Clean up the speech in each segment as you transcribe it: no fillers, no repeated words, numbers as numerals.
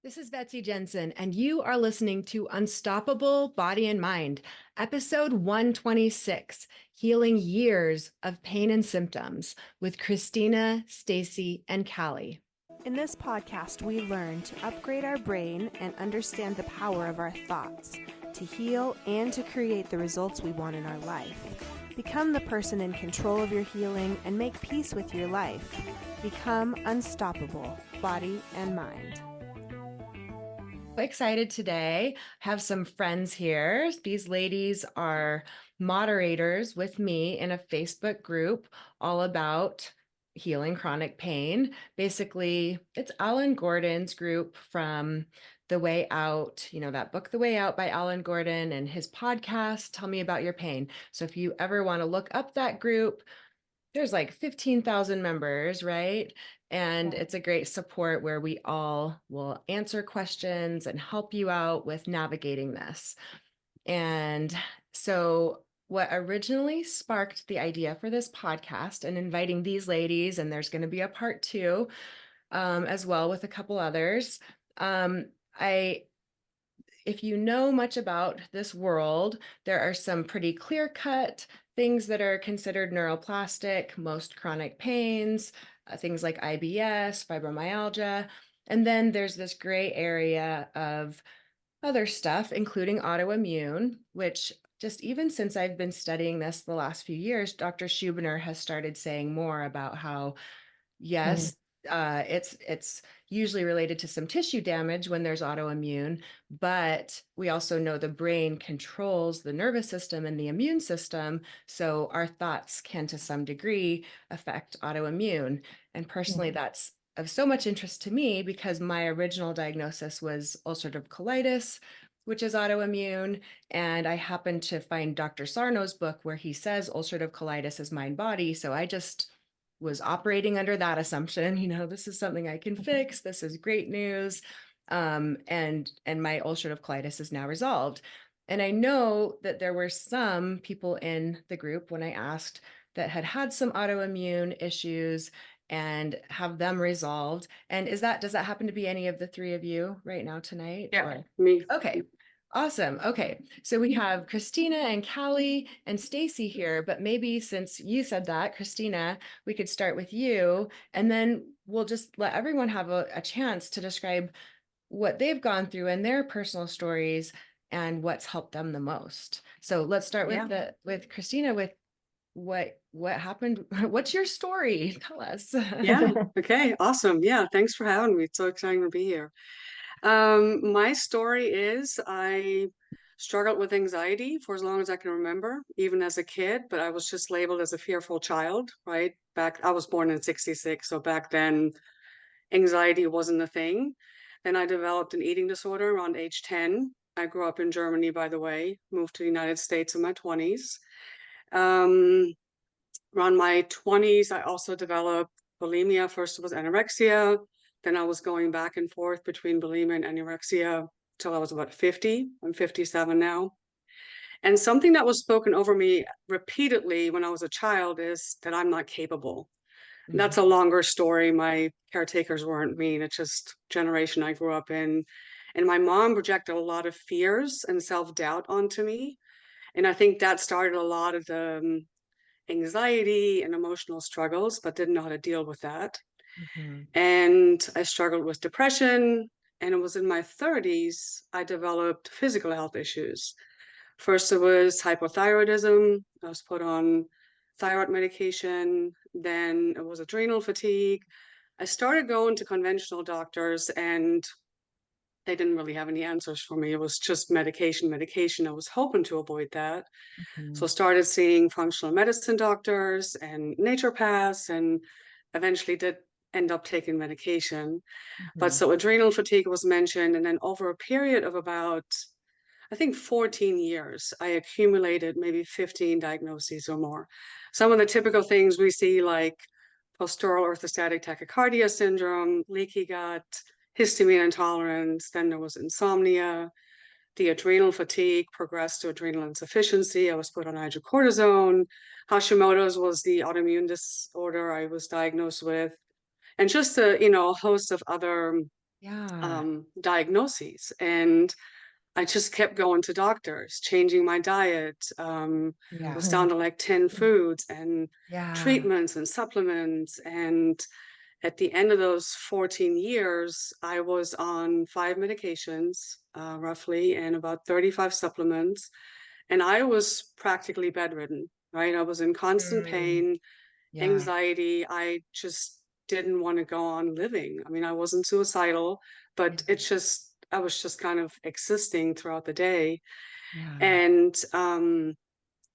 This is Betsy Jensen, and you are listening to Unstoppable Body and Mind, episode 126, Healing Years of Pain and Symptoms with Kristina, Stacey, and Callie. In this podcast, we learn to upgrade our brain and understand the power of our thoughts, to heal and to create the results we want in our life. Become the person in control of your healing and make peace with your life. Become unstoppable, body and mind. Excited today. Have some friends here. These ladies are moderators with me in a Facebook group all about healing chronic pain. Basically, it's Alan Gordon's group from The Way Out, that book, The Way Out by Alan Gordon, and his podcast, Tell Me About Your Pain. So if you ever want to look up that group, there's like 15,000 members, right? And it's a great support where we all will answer questions and help you out with navigating this. And so what originally sparked the idea for this podcast and inviting these ladies, and there's going to be a part two as well with a couple others. If you know much about this world, there are some pretty clear-cut things that are considered neuroplastic, most chronic pains, things like IBS, fibromyalgia. And then there's this gray area of other stuff, including autoimmune, which just even since I've been studying this the last few years, Dr. Schubiner has started saying more about how, yes, it's usually related to some tissue damage when there's autoimmune, but we also know the brain controls the nervous system and the immune system. So our thoughts can, to some degree, affect autoimmune. And personally, that's of so much interest to me because my original diagnosis was ulcerative colitis, which is autoimmune. And I happened to find Dr. Sarno's book where he says ulcerative colitis is mind-body. So I just was operating under that assumption, this is something I can fix. This is great news. And my ulcerative colitis is now resolved. And I know that there were some people in the group when I asked that had some autoimmune issues and have them resolved. And does that happen to be any of the three of you right now tonight? Yeah, me. Okay. Awesome. Okay. So we have Kristina and Callie and Stacey here, but maybe since you said that, Kristina, we could start with you, and then we'll just let everyone have a chance to describe what they've gone through and their personal stories and what's helped them the most. So let's start with Kristina with what happened. What's your story? Tell us. Yeah. Okay. Awesome. Yeah. Thanks for having me. It's so exciting to be here. My story is I struggled with anxiety for as long as I can remember, even as a kid, but I was just labeled as a fearful child, right? I was born in 66, so back then anxiety wasn't a thing. Then I developed an eating disorder around age 10. I grew up in Germany, by the way, moved to the United States in my 20s. Around my 20s, I also developed bulimia. First, it was anorexia. Then I was going back and forth between bulimia and anorexia till I was about 50. I'm 57 now. And something that was spoken over me repeatedly when I was a child is that I'm not capable. Mm-hmm. That's a longer story. My caretakers weren't mean. It's just generation I grew up in. And my mom projected a lot of fears and self-doubt onto me. And I think that started a lot of the anxiety and emotional struggles, but didn't know how to deal with that. Mm-hmm. And I struggled with depression. And it was in my 30s, I developed physical health issues. First, it was hypothyroidism. I was put on thyroid medication. Then it was adrenal fatigue. I started going to conventional doctors and they didn't really have any answers for me. It was just medication. I was hoping to avoid that. Mm-hmm. So I started seeing functional medicine doctors and naturopaths and eventually did end up taking medication. Mm-hmm. But so adrenal fatigue was mentioned. And then over a period of about, I think 14 years, I accumulated maybe 15 diagnoses or more. Some of the typical things we see like postural orthostatic tachycardia syndrome, leaky gut, histamine intolerance, then there was insomnia, the adrenal fatigue progressed to adrenal insufficiency. I was put on hydrocortisone. Hashimotos was the autoimmune disorder I was diagnosed with. And just a host of other Yeah. diagnoses. And I just kept going to doctors, changing my diet, Yeah. was down to like 10 foods and Yeah. treatments and supplements. And at the end of those 14 years, I was on 5 medications, roughly, and about 35 supplements. And I was practically bedridden, right? I was in constant Mm, pain, yeah. anxiety. I just didn't want to go on living. I mean, I wasn't suicidal, Yeah. but I was just kind of existing throughout the day. Yeah. And I'm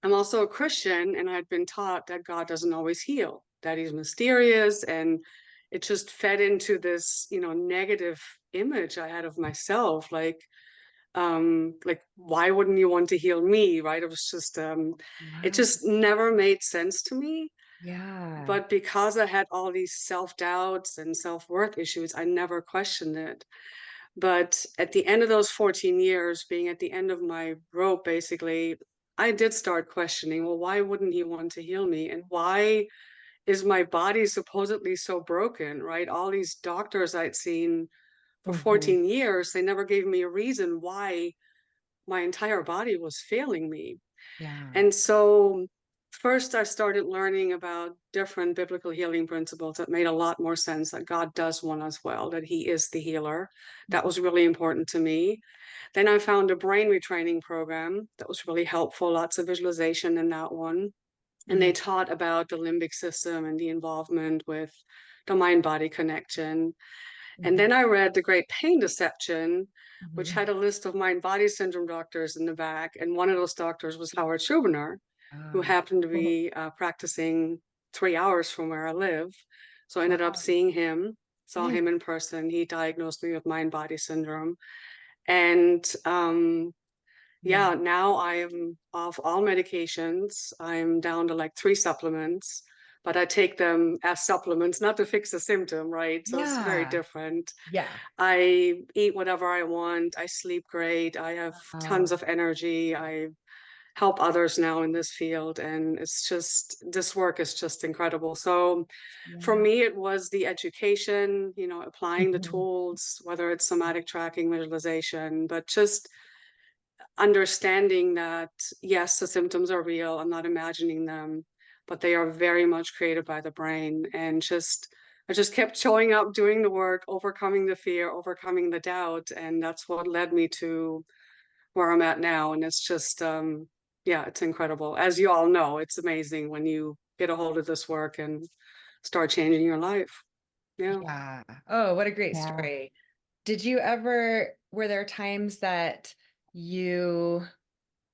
also a Christian, and I'd been taught that God doesn't always heal, that he's mysterious. And it just fed into this, negative image I had of myself. Like, why wouldn't you want to heal me? Right. It was just, it Wow. just never made sense to me. Yeah. But because I had all these self-doubts and self-worth issues, I never questioned it. But at the end of those 14 years, being at the end of my rope, basically, I did start questioning, well, why wouldn't he want to heal me? And why is my body supposedly so broken, right? All these doctors I'd seen for Hmm. 14 years, they never gave me a reason why my entire body was failing me. Yeah. And so first I started learning about different biblical healing principles that made a lot more sense, that God does want us well, that he is the healer. That Mhm. was really important to me. Then I found a brain retraining program that was really helpful, lots of visualization in that one. And Yeah. they taught about the limbic system and the involvement with the mind body connection. And Mhm. then I read The Great Pain Deception, which Mhm. had a list of mind body syndrome doctors in the back. And one of those doctors was Howard Schubiner, who Ah, happened to be practicing 3 hours from where I live. So I ended up wow. seeing him, saw Nice. him in person. He diagnosed me with mind body syndrome. And Yeah. yeah, now I am off all medications. I'm down to like 3 supplements, but I take them as supplements, not to fix the symptom, right? So it's very Yeah. different. Yeah. I eat whatever I want. I sleep great. I have tons Oh, of energy. I help others now in this field. And it's just, this work is just incredible. So for yeah. me, it was the education, applying the Mhm. tools, whether it's somatic tracking, visualization, but just understanding that, yes, the symptoms are real. I'm not imagining them, but they are very much created by the brain. And I just kept showing up, doing the work, overcoming the fear, overcoming the doubt. And that's what led me to where I'm at now. And it's just, yeah, it's incredible. As you all know, it's amazing when you get a hold of this work and start changing your life. Yeah. Yeah. Oh, what a great Yeah. story. Were there times that you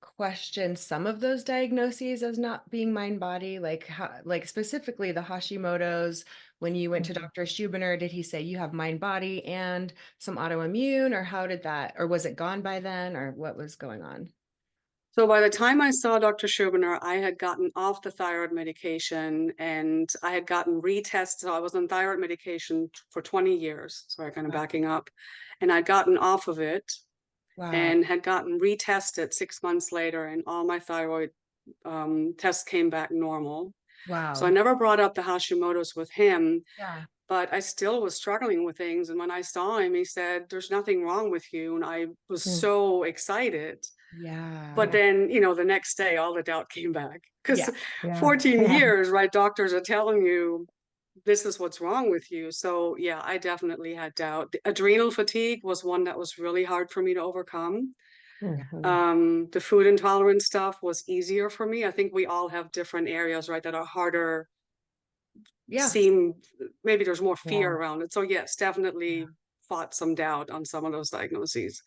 questioned some of those diagnoses as not being mind body? Like how, like specifically the Hashimoto's, when you went to Mhm. Dr. Schubiner, did he say you have mind body and some autoimmune, or how did that, or was it gone by then, or what was going on? So by the time I saw Dr. Schubiner, I had gotten off the thyroid medication and I had gotten retested. So I was on thyroid medication for 20 years. Sorry, kind of Wow. backing up. And I'd gotten off of it Wow. and had gotten retested 6 months later, and all my thyroid tests came back normal. So I Wow. never brought up the Hashimoto's with him, Yeah. but I still was struggling with things. And when I saw him, he said, "There's nothing wrong with you." And I was Mm. so excited. But Yeah. Yeah. then, the next day, all the doubt came back because Yeah. Yeah. 14 Yeah. years, right? Doctors are telling you this is what's wrong with you. So, yeah, I definitely had doubt. The adrenal fatigue was one that was really hard for me to overcome. Yeah. Mhm. The food intolerance stuff was easier for me. I think we all have different areas, right, that are harder, Yeah. seem maybe there's more fear Yeah. around it. So, yes, definitely fought some doubt on some of those diagnoses.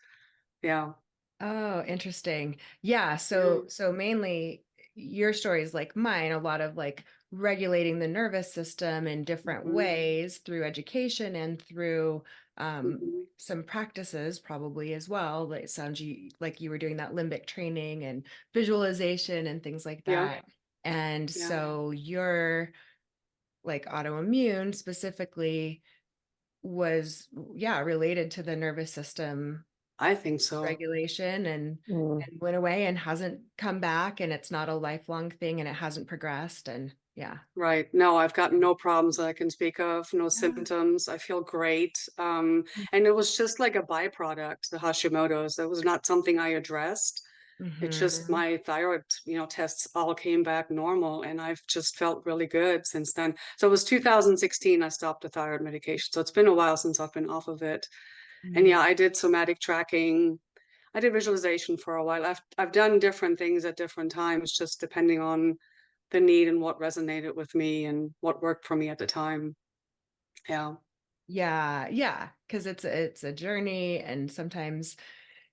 Yeah. Oh, interesting. Yeah, Yeah. so mainly your story is like mine, a lot of like regulating the nervous system in different Mhm. ways through education and through Mhm. some practices probably as well. Like it sounds like you were doing that limbic training and visualization and things like Yeah. that. And Yeah. so your like autoimmune specifically was, yeah, related to the nervous system I think so. regulation Mm. and went away and hasn't come back, and it's not a lifelong thing and it hasn't progressed. And Yeah. Right. No, I've got no problems that I can speak of, no Yeah. symptoms. I feel great. And it was just like a byproduct, the Hashimoto's. It was not something I addressed. It's just Hmm. my thyroid, tests all came back normal, and I've just felt really good since then. So it was 2016 I stopped the thyroid medication. So it's been a while since I've been off of it. And yeah, Amazing. I did somatic tracking. I did visualization for a while. I've done different things at different times, just depending on the need and what resonated with me and what worked for me at the time. Yeah. Yeah, yeah, because it's a journey, and sometimes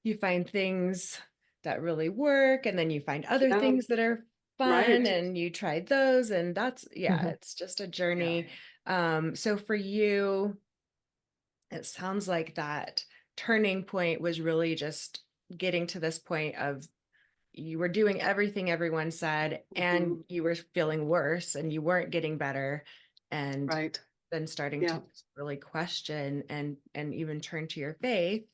you find things that really work, and then you find other Yeah. things that are fun, Right. and you tried those, and that's, yeah, Mhm. it's just a Yeah. journey. So for you, it sounds like that turning point was really just getting to this point of you were doing everything everyone said, and Hmm. you were feeling worse, and you weren't getting better, and Right. then starting to Yeah. just really question and even turn to your faith,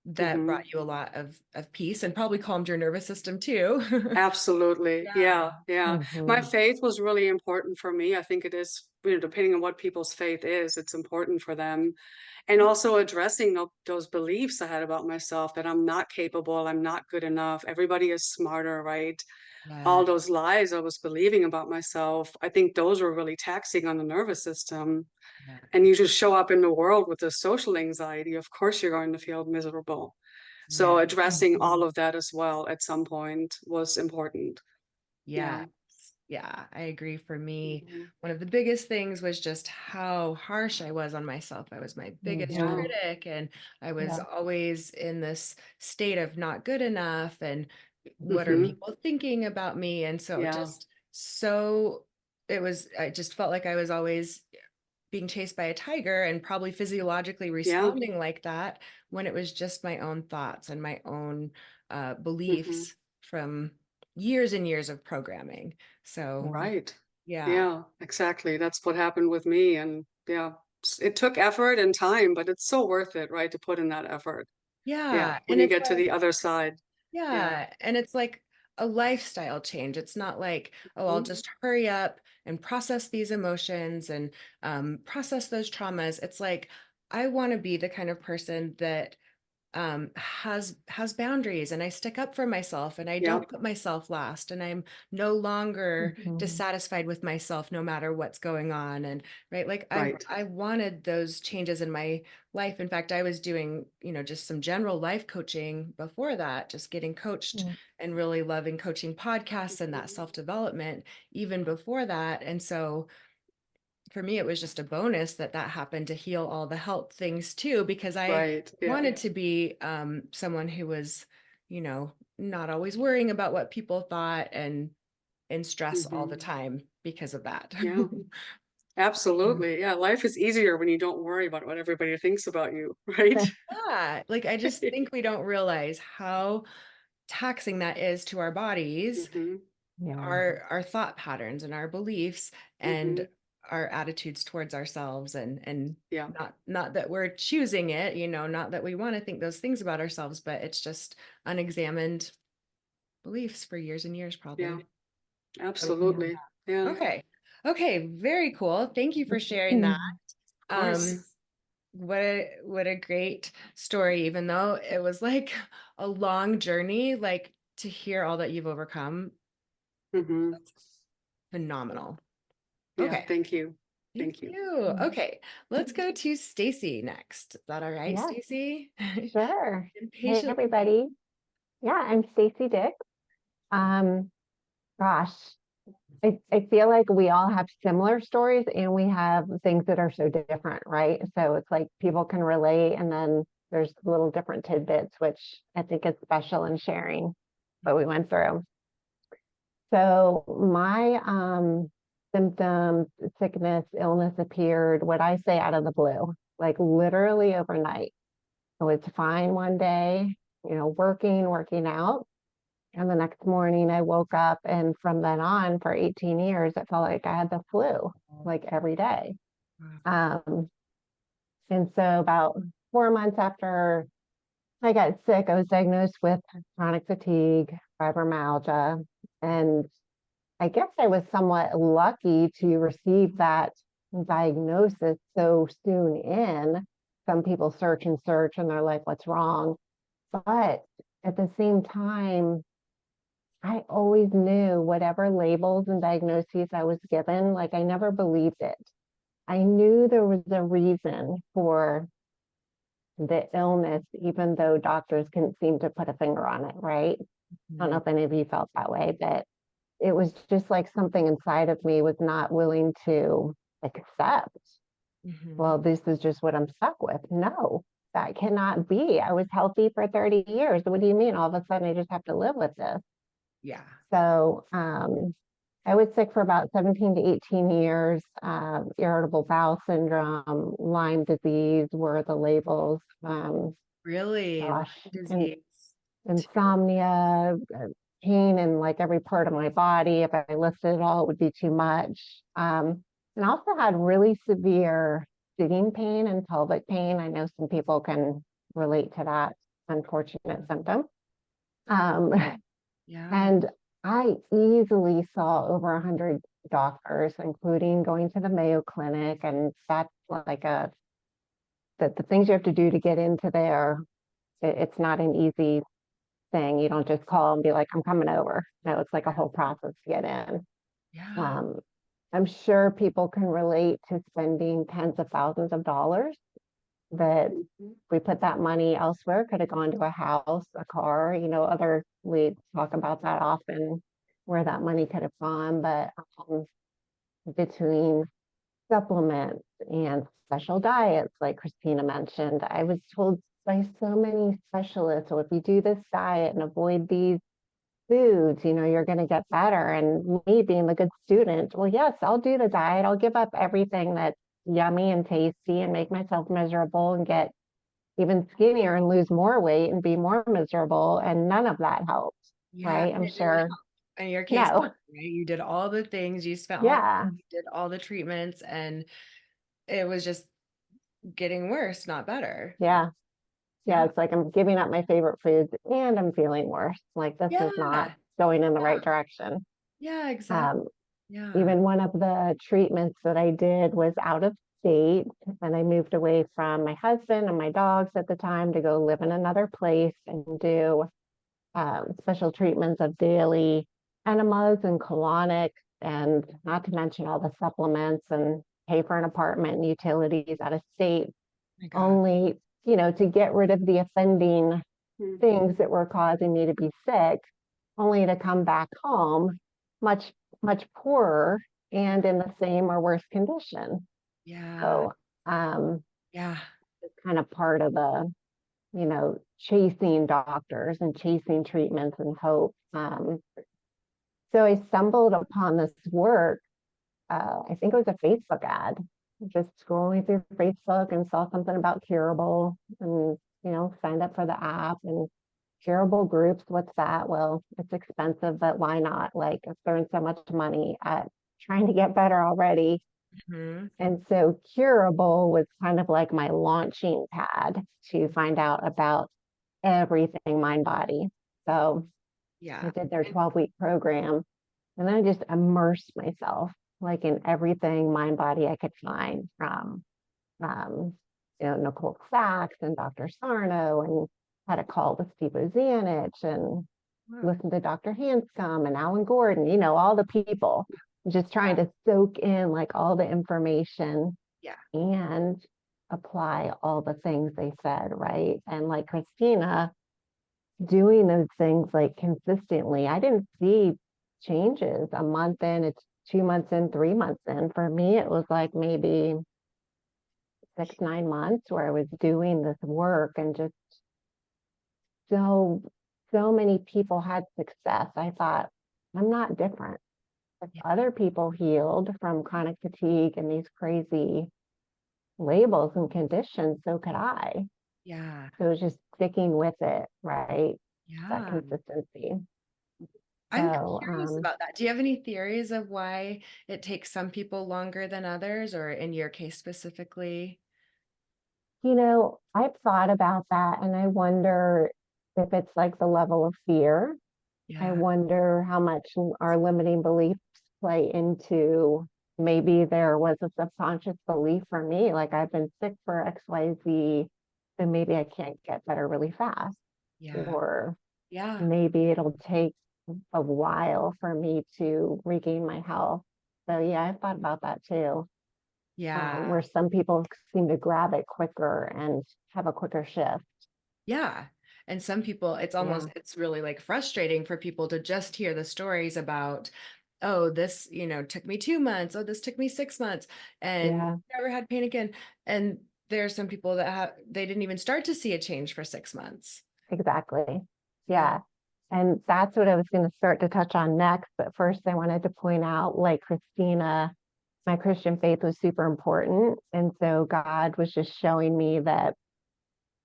that Hmm. brought you a lot of peace and probably calmed your nervous system too. Absolutely. Yeah. Yeah. Yeah. My Mhm. faith was really important for me. I think it is, depending on what people's faith is, it's important for them. And also addressing those beliefs I had about myself, that I'm not capable, I'm not good enough, everybody is smarter, right? Yeah. All those lies I was believing about myself, I think those were really taxing on the nervous system. Yeah. And you just show up in the world with this social anxiety, of course you're going to feel miserable. So Yeah. addressing all Mhm. of that as well at some point was important. Yeah. Yeah. Yeah, I agree. For me, Mhm. one of the biggest things was just how harsh I was on myself. I was my biggest Yeah. Mhm. critic, and I was Yeah. always in this state of not good enough, and what are Hmm. people thinking about me? And so Yeah. just so I just felt like I was always being chased by a tiger, and probably physiologically Yeah. responding like that, when it was just my own thoughts and my own Hmm. beliefs from years and years of programming. So, Yeah. Right. yeah. Yeah, exactly. That's what happened with me. And yeah, it took effort and time, but it's so worth it, right? To put in that effort. Yeah. Yeah. When And you it's get to like, the other side. Yeah. yeah. And it's like a lifestyle change. It's not like, oh, I'll Mhm. just hurry up and process these emotions and process those traumas. It's like, I want to be the kind of person that has boundaries, and I stick up for myself, and I don't Yep. put myself last, and I'm no longer Mhm. dissatisfied with myself no matter what's going on. And right, like Right. I wanted those changes in my life. In fact, I was doing, just some general life coaching before that, just getting coached, Mhm. and really loving coaching podcasts and that Mhm. self-development even before that. And so for me, it was just a bonus that that happened to heal all the health things too, because I Right. Yeah. wanted to be someone who was, not always worrying about what people thought, and in stress all the Hmm. time because of that. Yeah. Absolutely. Yeah. Life is easier when you don't worry about what everybody thinks about you, right? Yeah, like I just think we don't realize how taxing that is to our bodies, Hmm. Yeah. our thought patterns and our beliefs, and Hmm. our attitudes towards ourselves, and Yeah. not that we're choosing it, not that we want to think those things about ourselves, but it's just unexamined beliefs for years and years Yeah. probably. So, Yeah. Absolutely. Yeah. Of okay. Okay, very cool. Thank you for sharing that. Mhm. course. Um what a great story, even though it was like a long journey, like to hear all that you've overcome. Hmm. Phenomenal. Yeah. Okay. Thank you. Thank Thank you. you. Mhm. Okay, let's go to Stacey next. Is that all right, Yeah, Stacey? sure. Hey, Impatient. everybody. Yeah, I'm Stacey Dick. Um, Gosh, I feel like we all have similar stories and we have things that are so different, right? So it's like people can relate, and then there's little different tidbits, which I think is special in sharing what we went through. So my symptoms, sickness, illness appeared, what I say, out of the blue, like literally overnight. I was fine one day, working out. And the next morning I woke up, and from then on for 18 years, it felt like I had the flu like every day. Wow. Um, and so about 4 months after I got sick, I was diagnosed with chronic fatigue, fibromyalgia, and I guess I was somewhat lucky to receive that diagnosis so soon in. Some people search and search and they're like, what's wrong? But at the same time, I always knew whatever labels and diagnoses I was given, like I never believed it. I knew there was a reason for the illness, even though doctors couldn't seem to put a finger on it, right? I don't know if any of you felt that way, but it was just like something inside of me was not willing to accept. Well, this is just what I'm stuck with. No, that cannot be. I was healthy for 30 years. What do you mean? All of a sudden, I just have to live with this. Yeah. So I was sick for about 17 to 18 years. Irritable bowel syndrome, Lyme disease were the labels. Really? Lyme Gosh, and disease. insomnia, pain in like every part of my body. If I listed it all, it would be too much. And I also had really severe sitting pain and pelvic pain. I know some people can relate to that unfortunate symptom. Yeah. And I easily saw over 100 doctors, including going to the Mayo Clinic. And that's like the things you have to do to get into there. It's not an easy thing. You don't just call and be like, I'm coming over. No, it's like a whole process to get in. Yeah. I'm sure people can relate to spending tens of thousands of dollars that we put that money elsewhere, could have gone to a house, a car, we talk about that often, where that money could have gone. But between supplements and special diets, like Kristina mentioned, I was told by so many specialists, well, if you do this diet and avoid these foods, you're going to get better. And me being the good student, well, yes, I'll do the diet. I'll give up everything that's yummy and tasty and make myself miserable and get even skinnier and lose more weight and be more miserable. And none of that helped, Yeah. right? I'm It didn't sure. help. In your case, No. right? You did all the things, you spent all, Yeah. you did all the treatments, and it was just getting worse, not better. Yeah. Yeah. Yeah. It's like I'm giving up my favorite foods and I'm feeling worse. Like this is not Yeah. going in the Yeah. right direction. Yeah, exactly. Um, Yeah. Even one of the treatments that I did was out of state, and I moved away from my husband and my dogs at the time to go live in another place and do special treatments of daily enemas and colonics, and not to mention all the supplements and pay for an apartment and utilities out of state, My God. only, to get rid of the offending Mm. things that were causing me to be sick, only to come back home much, much poorer and in the same or worse condition. Yeah. So Yeah. it's kind of part of the, chasing doctors and chasing treatments and hope. So I stumbled upon this work. I think it was a Facebook ad, just scrolling through Facebook and saw something about curable and, signed up for the app. And curable groups, what's that? Well, it's expensive, but why not? Like, I've thrown so much money at trying to get better already. Mhm. And so curable was kind of like my launching pad to find out about everything mind body. So I Yeah. did their 12-week program, and then I just immersed myself like in everything mind body I could find, from um, Nicole Sachs and Dr. Sarno, and had a call with Steve Ozanich, and Wow. listened to Dr. Hanscom and Alan Gordon, all the people, just trying Yeah. to soak in like all the information Yeah. and apply all the things they said, right? And like Kristina, doing those things like consistently, I didn't see changes a month in, it's 2 months in, 3 months in. For me, it was like maybe 6, 9 months where I was doing this work, and just so many people had success. I thought, I'm not different. If Yeah. other people healed from chronic fatigue and these crazy labels and conditions, so could I. Yeah. So it was just sticking with it, right? That Yeah. consistency. I'm So, curious about that. Do you have any theories of why it takes some people longer than others, or in your case specifically? I've thought about that, and I wonder if it's like the level of fear. I Yeah. wonder how much our limiting beliefs play into maybe there was a subconscious belief for me, like I've been sick for XYZ, then maybe I can't get better really fast. Yeah. Or Yeah. maybe it'll take a while for me to regain my health. So yeah, I've thought about that too. Yeah. Where some people seem to grab it quicker and have a quicker shift. Yeah. And some people, Yeah, it's really like frustrating for people to just hear the stories about, oh, this, took me 2 months. Oh, this took me 6 months and yeah, never had pain again. And there are some people that they didn't even start to see a change for 6 months. exactly. Yeah. Yeah. And that's what I was going to start to touch on next. But first, I wanted to point out, like Kristina, my Christian faith was super important. And so God was just showing me that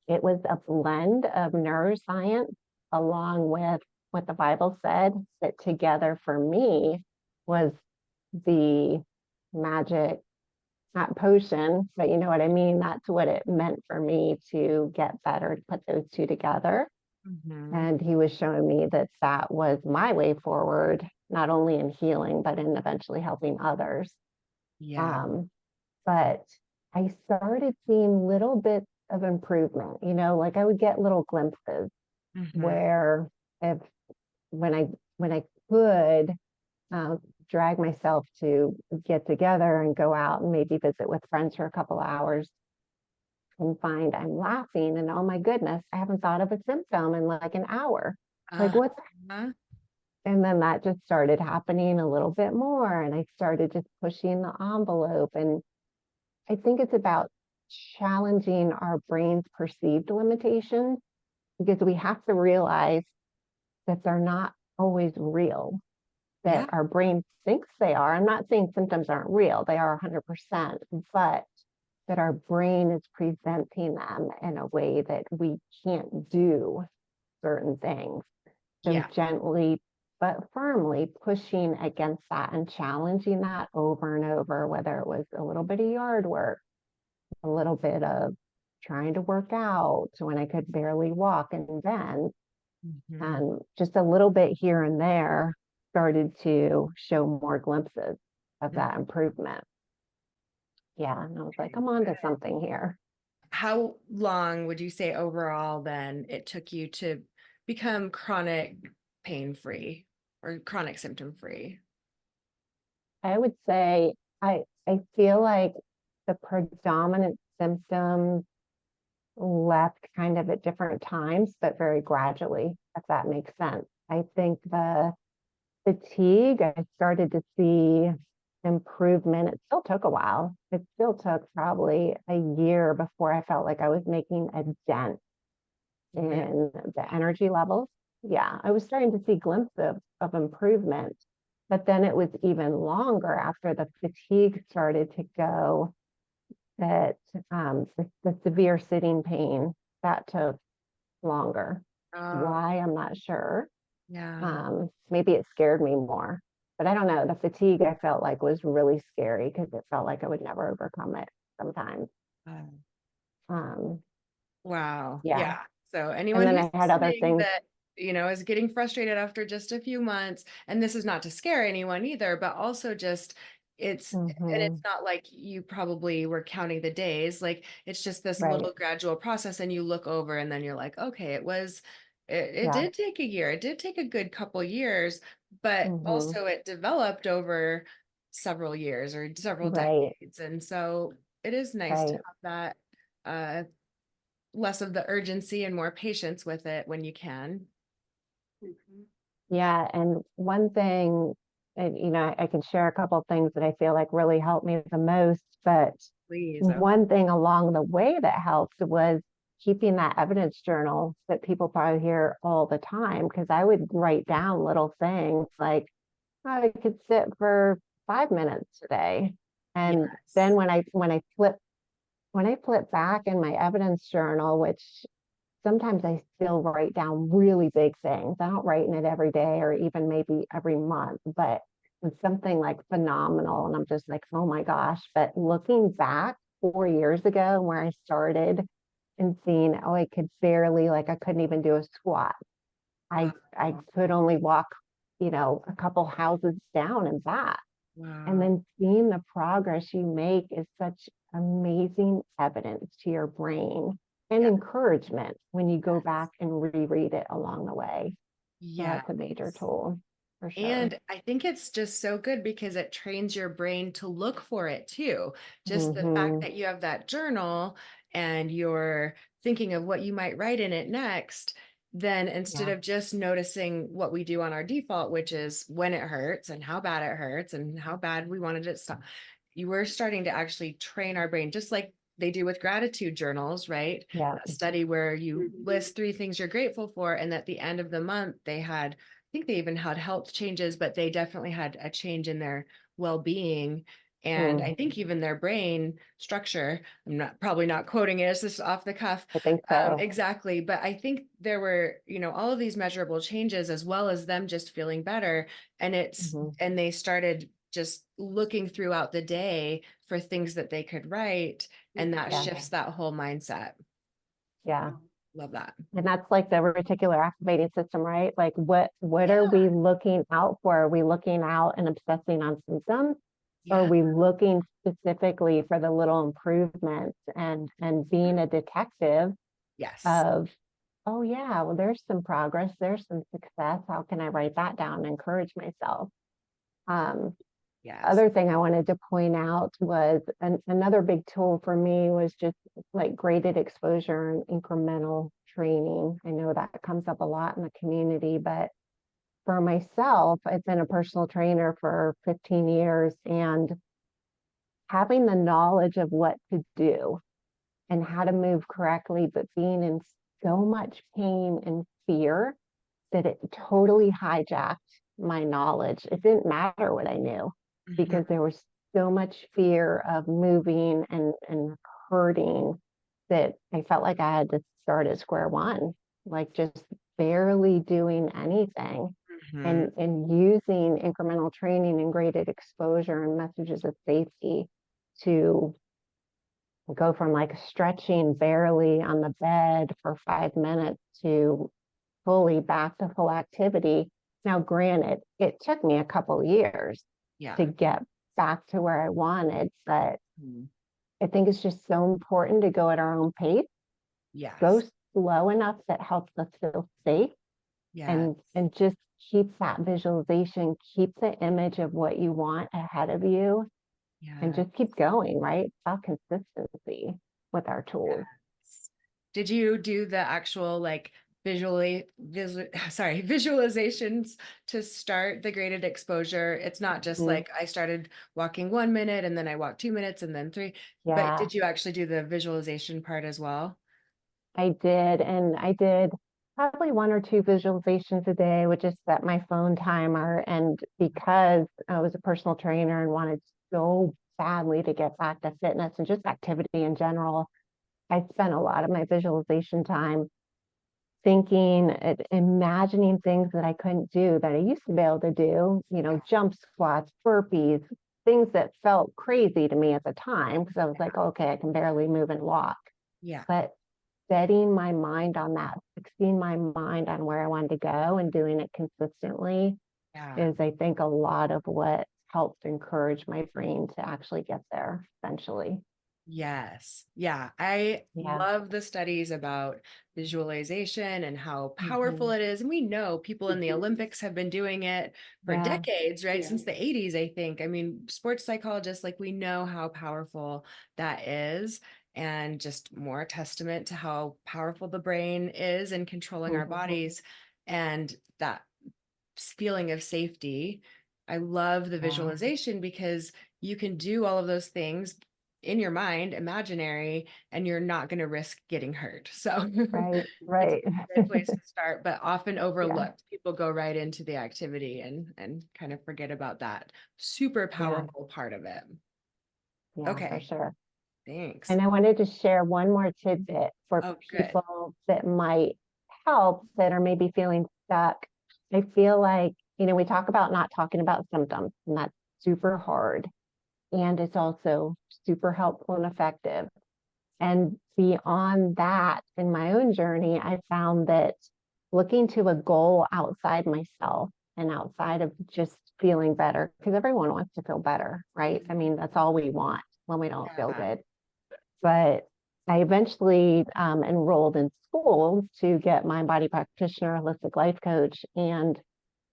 it was a blend of neuroscience along with what the Bible said, that together for me was the magic, not potion, but you know what I mean? That's what it meant for me to get better, to put those two together. Mhm. And he was showing me that that was my way forward, not only in healing, but in eventually helping others. Yeah. Um, but I started seeing little bits of improvement, like I would get little glimpses Mhm. where if when I when I could drag myself to get together and go out and maybe visit with friends for a couple hours and find I'm laughing and oh my goodness, I haven't thought of a symptom in like an hour. Like what's Uh-huh. and then that just started happening a little bit more and I started just pushing the envelope. And I think it's about challenging our brain's perceived limitations because we have to realize that they're not always real, that Yeah. our brain thinks they are. I'm not saying symptoms aren't real, they are 100%, but that our brain is presenting them in a way that we can't do certain things. So Yeah. gently but firmly pushing against that and challenging that over and over, whether it was a little bit of yard work, a little bit of trying to work out when I could barely walk and bend, Mhm. and just a little bit here and there started to show more glimpses of Mhm. that improvement. Yeah. And I was like, I'm on to something here. How long would you say overall then it took you to become chronic pain free or chronic symptom free? I would say I feel like the predominant symptoms left kind of at different times, but very gradually, if that makes sense. I think the fatigue, I started to see improvement. It still took a while. It still took probably a year before I felt like I was making a dent Really? in the energy levels. Yeah, I was starting to see glimpses of improvement, but then it was even longer after the fatigue started to go that the severe sitting pain that took longer. Oh, Why, I'm not sure. yeah. Maybe it scared me more, but I don't know. The fatigue I felt like was really scary because it felt like I would never overcome it sometimes. Um, Um, wow. yeah. Yeah. So And anyone then who's I had other listening things. that, is getting frustrated after just a few months, and this is not to scare anyone either, but also just and it's Mhm. not like you probably were counting the days. Like it's just this Right. little gradual process, and you look over and then you're like, okay, it Yeah. did take a year. It did take a good couple years, but Hmm. also it developed over several years or several Right. decades. And so it is nice to Right. have that uh less of the urgency and more patience with it when you can. Mhm. Yeah. And one thing, and I can share a couple of things that I feel like really helped me the most, but Please. Oh, one thing along the way that helped was keeping that evidence journal that people probably hear all the time. Cause I would write down little things like, oh, I could sit for 5 minutes today. And then yes. when I flip back in my evidence journal, which sometimes I still write down really big things. I don't write in it every day or even maybe every month, but it's something like phenomenal. And I'm just like, oh my gosh. But looking back 4 years ago where I started and seeing, oh, I could barely, like, I couldn't even do a squat. I Uh, could only walk, a couple houses down and back. And Wow. then seeing the progress you make is such amazing evidence to your brain and Yeah. encouragement when you go Yes. back and reread it along the way. So Yeah. that's a major tool for sure. And I think it's just so good because it trains your brain to look for it too. Just the fact Hmm. that you have that journal and you're thinking of what you might write in it next, then instead Yeah, of just noticing what we do on our default, which is when it hurts and how bad it hurts and how bad we wanted it to stop, you were starting to actually train our brain, just like they do with gratitude journals, right? yeah, A study where you Mhm. list 3 things you're grateful for, and at the end of the month, they had, I think they even had health changes, but they definitely had a change in their well-being. And I mm, think even their brain structure, I'm not probably not quoting it, it's just off the cuff. I think so. Exactly. But I think there were, all of these measurable changes as well as them just feeling better. Hmm. And they started just looking throughout the day for things that they could write. And that Yeah, shifts that whole mindset. yeah. Love that. And that's like the reticular activating system, right? Like what are Yeah. we looking out for? Are we looking out and obsessing on symptoms? Or are Yeah. we looking specifically for the little improvements and being a detective Yes. of, oh yeah, well, there's some progress, there's some success. How can I write that down and encourage myself? Um, Yes. Other thing I wanted to point out was another big tool for me was just like graded exposure and incremental training. I know that comes up a lot in the community, but for myself, I've been a personal trainer for 15 years, and having the knowledge of what to do and how to move correctly, but being in so much pain and fear that it totally hijacked my knowledge. It didn't matter what I knew Mhm. because there was so much fear of moving and hurting that I felt like I had to start at square one, like just barely doing anything. Mhm. And using incremental training and graded exposure and messages of safety to go from like stretching barely on the bed for 5 minutes to fully back to full activity. Now, granted, it took me a couple years Yeah. to get back to where I wanted, but Mhm. I think it's just so important to go at our own pace, go Yes. slow enough that helps us feel safe, Yeah. and just keep that visualization, keep the image of what you want ahead of you, and Yeah. just keep going, right? It's about consistency with our tools. Yes. Did you do the actual like visualizations to start the graded exposure? It's not just Mhm. like I started walking 1 minute and then I walked 2 minutes and then three, but Yeah. did you actually do the visualization part as well? I did, and I did probably one or two visualizations a day, would just set my phone timer. And because I was a personal trainer and wanted so badly to get back to fitness and just activity in general, I spent a lot of my visualization time thinking, imagining things that I couldn't do that I used to be able to do, jump squats, burpees, things that felt crazy to me at the time because I was like, okay, I can barely move and walk. Yeah. But setting my mind on that, fixing my mind on where I wanted to go and doing it consistently Yeah. is, I think, a lot of what helped encourage my brain to actually get there eventually. Yes. Yeah. I Yeah. love the studies about visualization and how powerful Hmm. it is. And we know people in the Mhm. Olympics have been doing it for Yeah. decades, right? Yeah. Since the 80s, I think. I mean, sports psychologists, like we know how powerful that is. And just more testament to how powerful the brain is in controlling our Hmm. bodies and that feeling of safety. I love the Yeah. visualization because you can do all of those things in your mind, imaginary, and you're not going to risk getting hurt. So Right. it's Right. a great place to start, but often Yeah. overlooked. People go right into the activity and kind of forget about that super Yeah. powerful part of it. Yeah, for Okay, sure. thanks. And I wanted to share one more tidbit for Oh, good. people that might help that are maybe feeling stuck. I feel like, we talk about not talking about symptoms, and that's super hard. And it's also super helpful and effective. And beyond that, in my own journey, I found that looking to a goal outside myself and outside of just feeling better, because everyone wants to feel better, right? I mean, that's all we want when we don't feel Yeah. good. But I eventually enrolled in school to get mind body practitioner, holistic life coach. And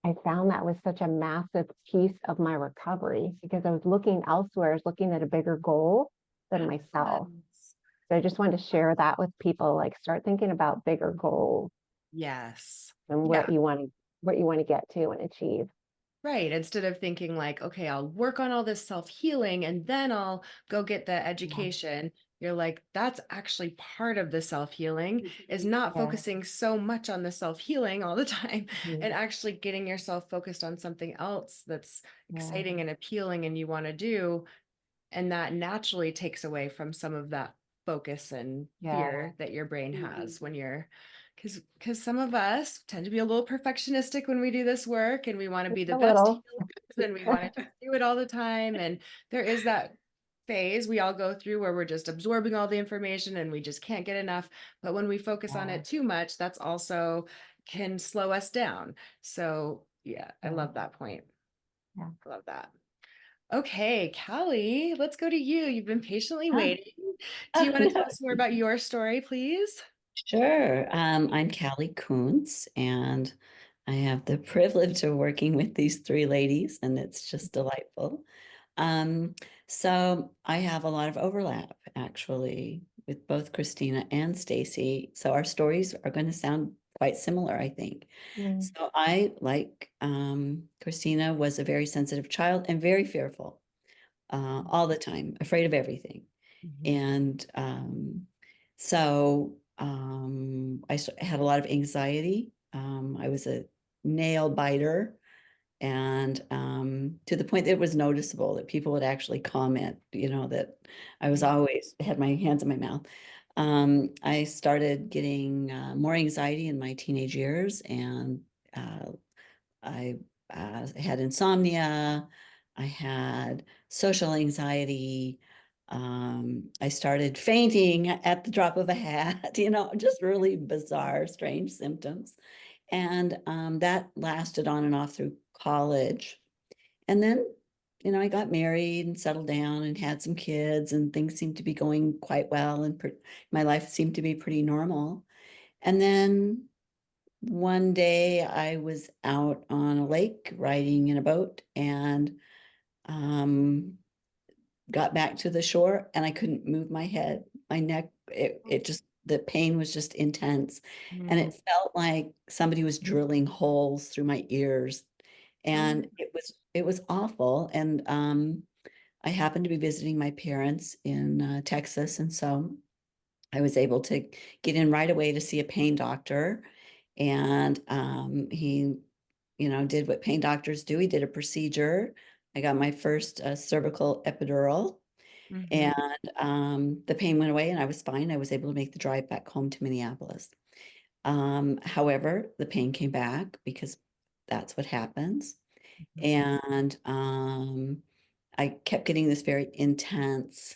I found that was such a massive piece of my recovery because I was looking elsewhere, I was looking at a bigger goal than myself. Yes. So I just wanted to share that with people, like start thinking about bigger goals Yes. and Yeah. what you want to get to and achieve. Right. Instead of thinking like, okay, I'll work on all this self-healing and then I'll go get the Yeah. education. You're like, that's actually part of the self-healing, is not Yeah. focusing so much on the self-healing all the time Mhm. and actually getting yourself focused on something else that's Yeah. exciting and appealing and you want to do. And that naturally takes away from some of that focus and Yeah. fear that your brain has when you're, because some of us tend to be a little perfectionistic when we do this work and we want to be Just the a best little. healers and we want to just do it all the time. And there is that phase we all go through where we're just absorbing all the information and we just can't get enough. But when we focus on Yeah. it too much, that's also can slow us down. So yeah, I Yeah. love that point. Yeah. I love that. Okay, Callie, let's go to you. You've been patiently Ah, waiting. Do you oh, want to tell no. us more about your story, please? Sure. I'm Callie Kuntz, and I have the privilege of working with these three ladies, and it's just delightful. Um, so I have a lot of overlap actually with both Kristina and Stacey. So our stories are going to sound quite similar, I think. Mm. So I, like Kristina, was a very sensitive child and very fearful all the time, afraid of everything. Mhm. And so had a lot of anxiety. I was a nail biter, and to the point that it was noticeable that people would actually comment, that I was always had my hands in my mouth. I started getting more anxiety in my teenage years, and uh, I had insomnia. I had social anxiety. I started fainting at the drop of a hat, just really bizarre, strange symptoms. And that lasted on and off through college. And then, I got married and settled down and had some kids, and things seemed to be going quite well. And my life seemed to be pretty normal. And then one day I was out on a lake riding in a boat, and um, got back to the shore, and I couldn't move my head. My neck, it just, the pain was just intense. And Mm. it felt like somebody was drilling holes through my ears. Oh. And it was awful. And I happened to be visiting my parents in Texas. And so I was able to get in right away to see a pain doctor. And he, did what pain doctors do. He did a procedure. I got my first cervical epidural, Mhm. and the pain went away and I was fine. I was able to make the drive back home to Minneapolis. However, the pain came back because that's what happens. And I kept getting this very intense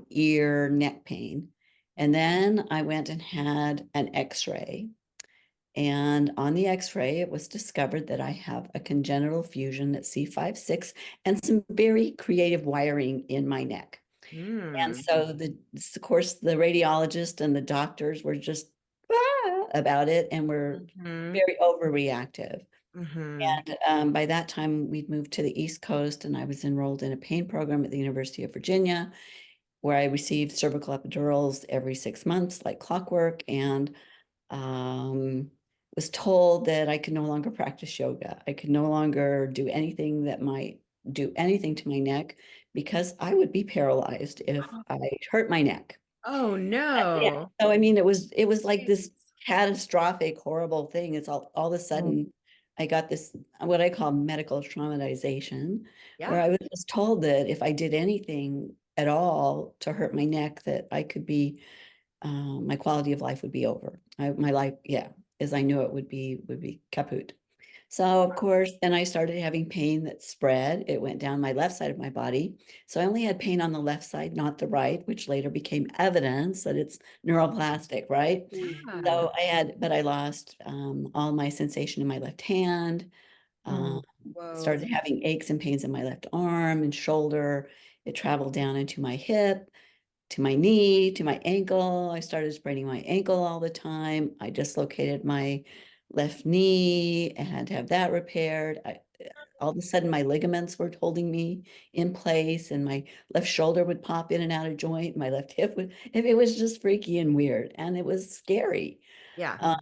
ear, neck pain. And then I went and had an x-ray. And on the x-ray, it was discovered that I have a congenital fusion at C5-6 and some very creative wiring in my neck. And Mm. so of course, the radiologist and the doctors were just about it and were Mhm. very overreactive. Mhm. And by that time, we'd moved to the East Coast, and I was enrolled in a pain program at the University of Virginia, where I received cervical epidurals every 6 months, like clockwork, and was told that I could no longer practice yoga. I could no longer do anything that might do anything to my neck because I would be paralyzed if I hurt my neck. Oh Yeah. no. So I mean, it was like Jeez. this catastrophic, horrible thing. It's all of a Mm. sudden I got this what I call medical traumatization, where Yeah. I was just told that if I did anything at all to hurt my neck, that I could be my quality of life would be over. My life, yeah, as I knew it would be kaput. So of course, then I started having pain that spread. It went down my left side of my body. So I only had pain on the left side, not the right, which later became evidence that it's neuroplastic, right? Yeah. So but I lost all my sensation in my left hand. Um, Whoa. started having aches and pains in my left arm and shoulder. It traveled down into my hip, to my knee, to my ankle. I started spraining my ankle all the time. I dislocated my left knee and had to have that repaired. All of a sudden, my ligaments were holding me in place, and my left shoulder would pop in and out of joint. My left hip would, it was just freaky and weird, and it was scary. Yeah. Uh,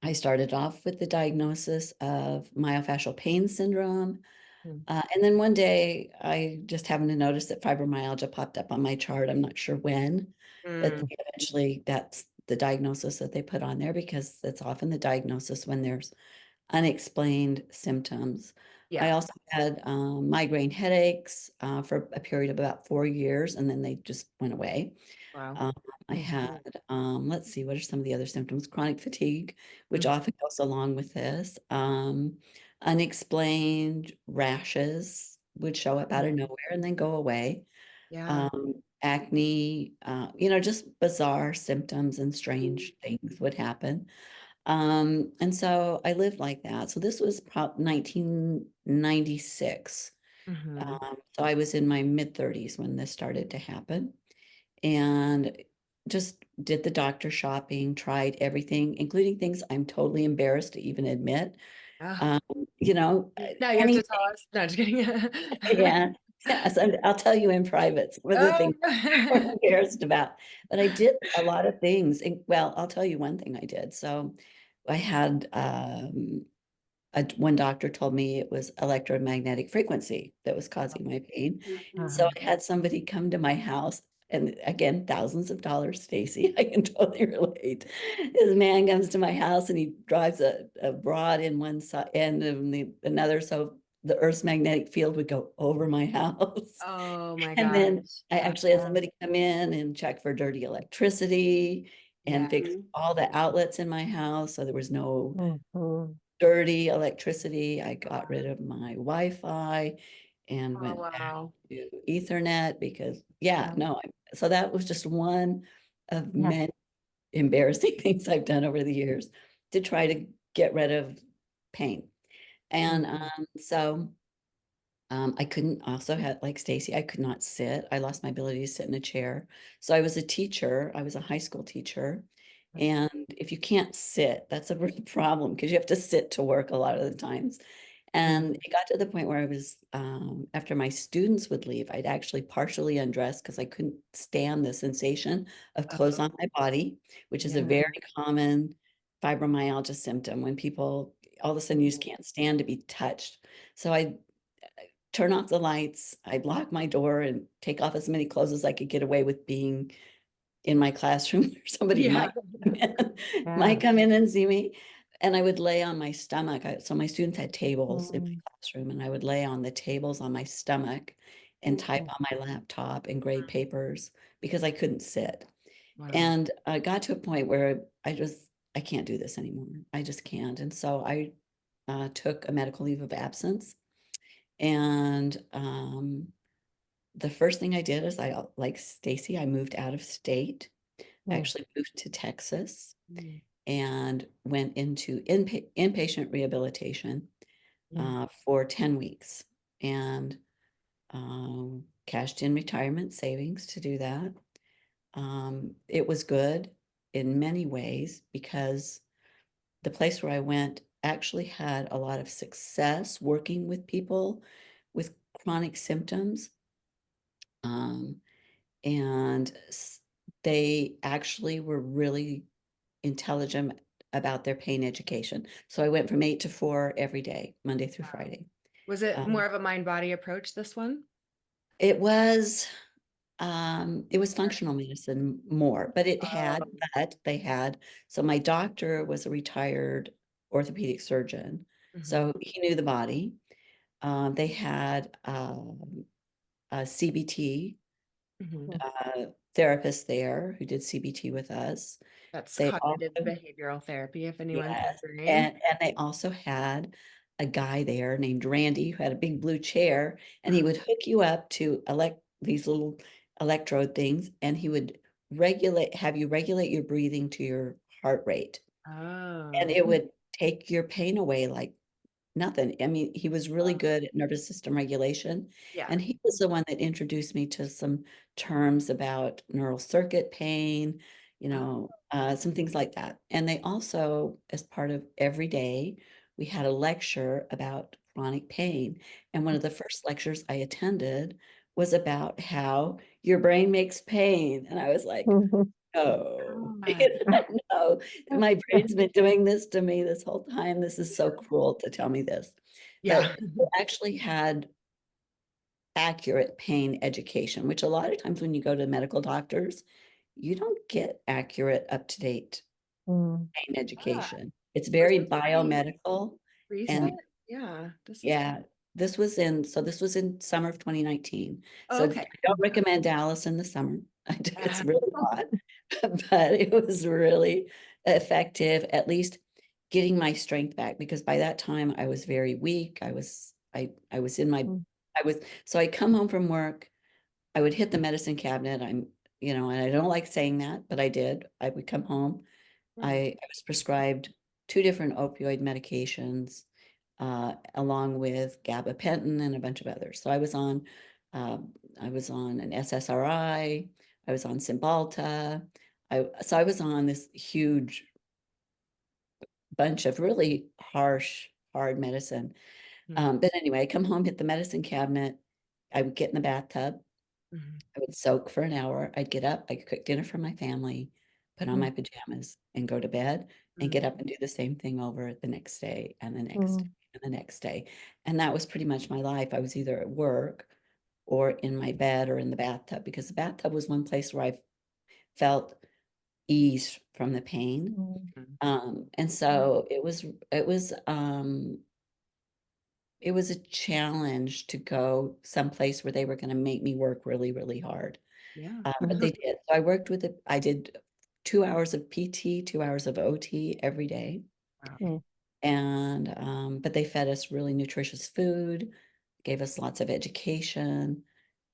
I started off with the diagnosis of myofascial pain syndrome. Mm. And then one day I just happened to notice that fibromyalgia popped up on my chart. I'm not sure when, but Mm. eventually that's the diagnosis that they put on there because it's often the diagnosis when there's unexplained symptoms. I Yeah. also had migraine headaches for a period of about 4 years, and then they just went away. Wow. Um, I had, let's see, what are some of the other symptoms? Chronic fatigue, which Mm. often goes along with this. Unexplained rashes would show up out of nowhere and then go away. Yeah. Acne, just bizarre symptoms and strange things would happen. And so I lived like that. So this was probably 1996. Mm-hmm. So I was in my mid 30s when this started to happen and just did the doctor shopping, tried everything, including things I'm totally embarrassed to even admit. Ah. Um, you know, Now you have to anything. tell us. No, just kidding. Yeah. Yes, I'll tell you in private some of the Oh. things I'm embarrassed about. But I did a lot of things. Well, I'll tell you one thing I did. So I had one doctor told me it was electromagnetic frequency that was causing my pain. So I had somebody come to my house, and again, thousands of dollars, Stacey, I can totally relate. This man comes to my house and he drives a rod in one side and another, so the Earth's magnetic field would go over my house. Oh my And then gosh. I actually had somebody come in and check for dirty electricity Yeah. and fix all the outlets in my house. So there was no Mhm. dirty electricity. I got rid of my Wi-Fi and Oh, went back wow. to Ethernet because, yeah, Yeah. no. So that was just one of Yeah. many embarrassing things I've done over the years to try to get rid of pain. And so I couldn't also have, like Stacey, I could not sit. I lost my ability to sit in a chair. So I was a teacher. I was a high school teacher. And if you can't sit, that's a real problem because you have to sit to work a lot of the times. And it got to the point where I was, after my students would leave, I'd actually partially undress because I couldn't stand the sensation of clothes on my body, which is a Yeah. very common fibromyalgia symptom when people all of a sudden you just can't stand to be touched. So I turn off the lights, I'd lock my door and take off as many clothes as I could get away with being in my classroom where somebody Yeah. might Yeah. come in and see me. And I would lay on my stomach. So my students had tables in Mhm. my classroom, and I would lay on the tables on my stomach and type Mhm. on my laptop and grade papers because I couldn't sit. Wow. And I got to a point where I can't do this anymore. I just can't. And so I took a medical leave of absence. And the first thing I did is like Stacey, I moved out of state. I Mhm. actually moved to Texas Mm. and went into inpatient rehabilitation Mm. for 10 weeks and cashed in retirement savings to do that. It was good in many ways because the place where I went actually had a lot of success working with people with chronic symptoms. Um, and they actually were really intelligent about their pain education. So I went from 8 to 4 every day, Monday through Friday. Was it Um, more of a mind-body approach, this one? it was functional medicine more, but Oh. they had, so my doctor was a retired orthopedic surgeon. Mhm. So he knew the body. They had a CBT Mhm. therapist there who did CBT with us. That's They cognitive also behavioral therapy, if anyone's Yes, wondering. and they also had a guy there named Randy who had a big blue chair, and he would hook you up to these little electrode things, and he would have you regulate your breathing to your heart rate, and Oh. it would take your pain away like nothing. I mean, he was really good at nervous system regulation. Yeah. And he was the one that introduced me to some terms about neural circuit pain, some things like that. And they also, as part of every day, we had a lecture about chronic pain. And one of the first lectures I attended was about how your brain makes pain. And I was like, oh, no, my brain's been doing this to me this whole time. This is so cruel to tell me this. Yeah. But we actually had accurate pain education, which a lot of times when you go to medical doctors, you don't get accurate, up-to-date Mm. pain education. It's Was very this pretty biomedical. recent? And Yeah, this is yeah, this was in summer of 2019. So I okay. don't recommend Dallas in the summer. It's Uh, really hot, but it was really effective, at least getting my strength back, because by that time I was very weak. I was in my, Mm. so I come home from work, I would hit the medicine cabinet. And I don't like saying that, but I did. I would come home. I was prescribed two different opioid medications, along with gabapentin and a bunch of others. So I was on an SSRI. I was on Cymbalta. So I was on this huge bunch of really harsh, hard medicine. But anyway, I come home, hit the medicine cabinet. I would get in the bathtub. Mhm. I would soak for an hour. I'd get up, I'd cook dinner for my family, put on Mm. my pajamas and go to bed and Mhm. get up and do the same thing over the next day and the next day Mm. and the next day. And that was pretty much my life. I was either at work or in my bed or in the bathtub, because the bathtub was one place where I felt ease from the pain. Mm. And so it was a challenge to go someplace where they were going to make me work really, really hard. Yeah. But they did. So I worked with it. I did 2 hours of PT, 2 hours of OT every day. Wow. Mm. And but they fed us really nutritious food, gave us lots of education,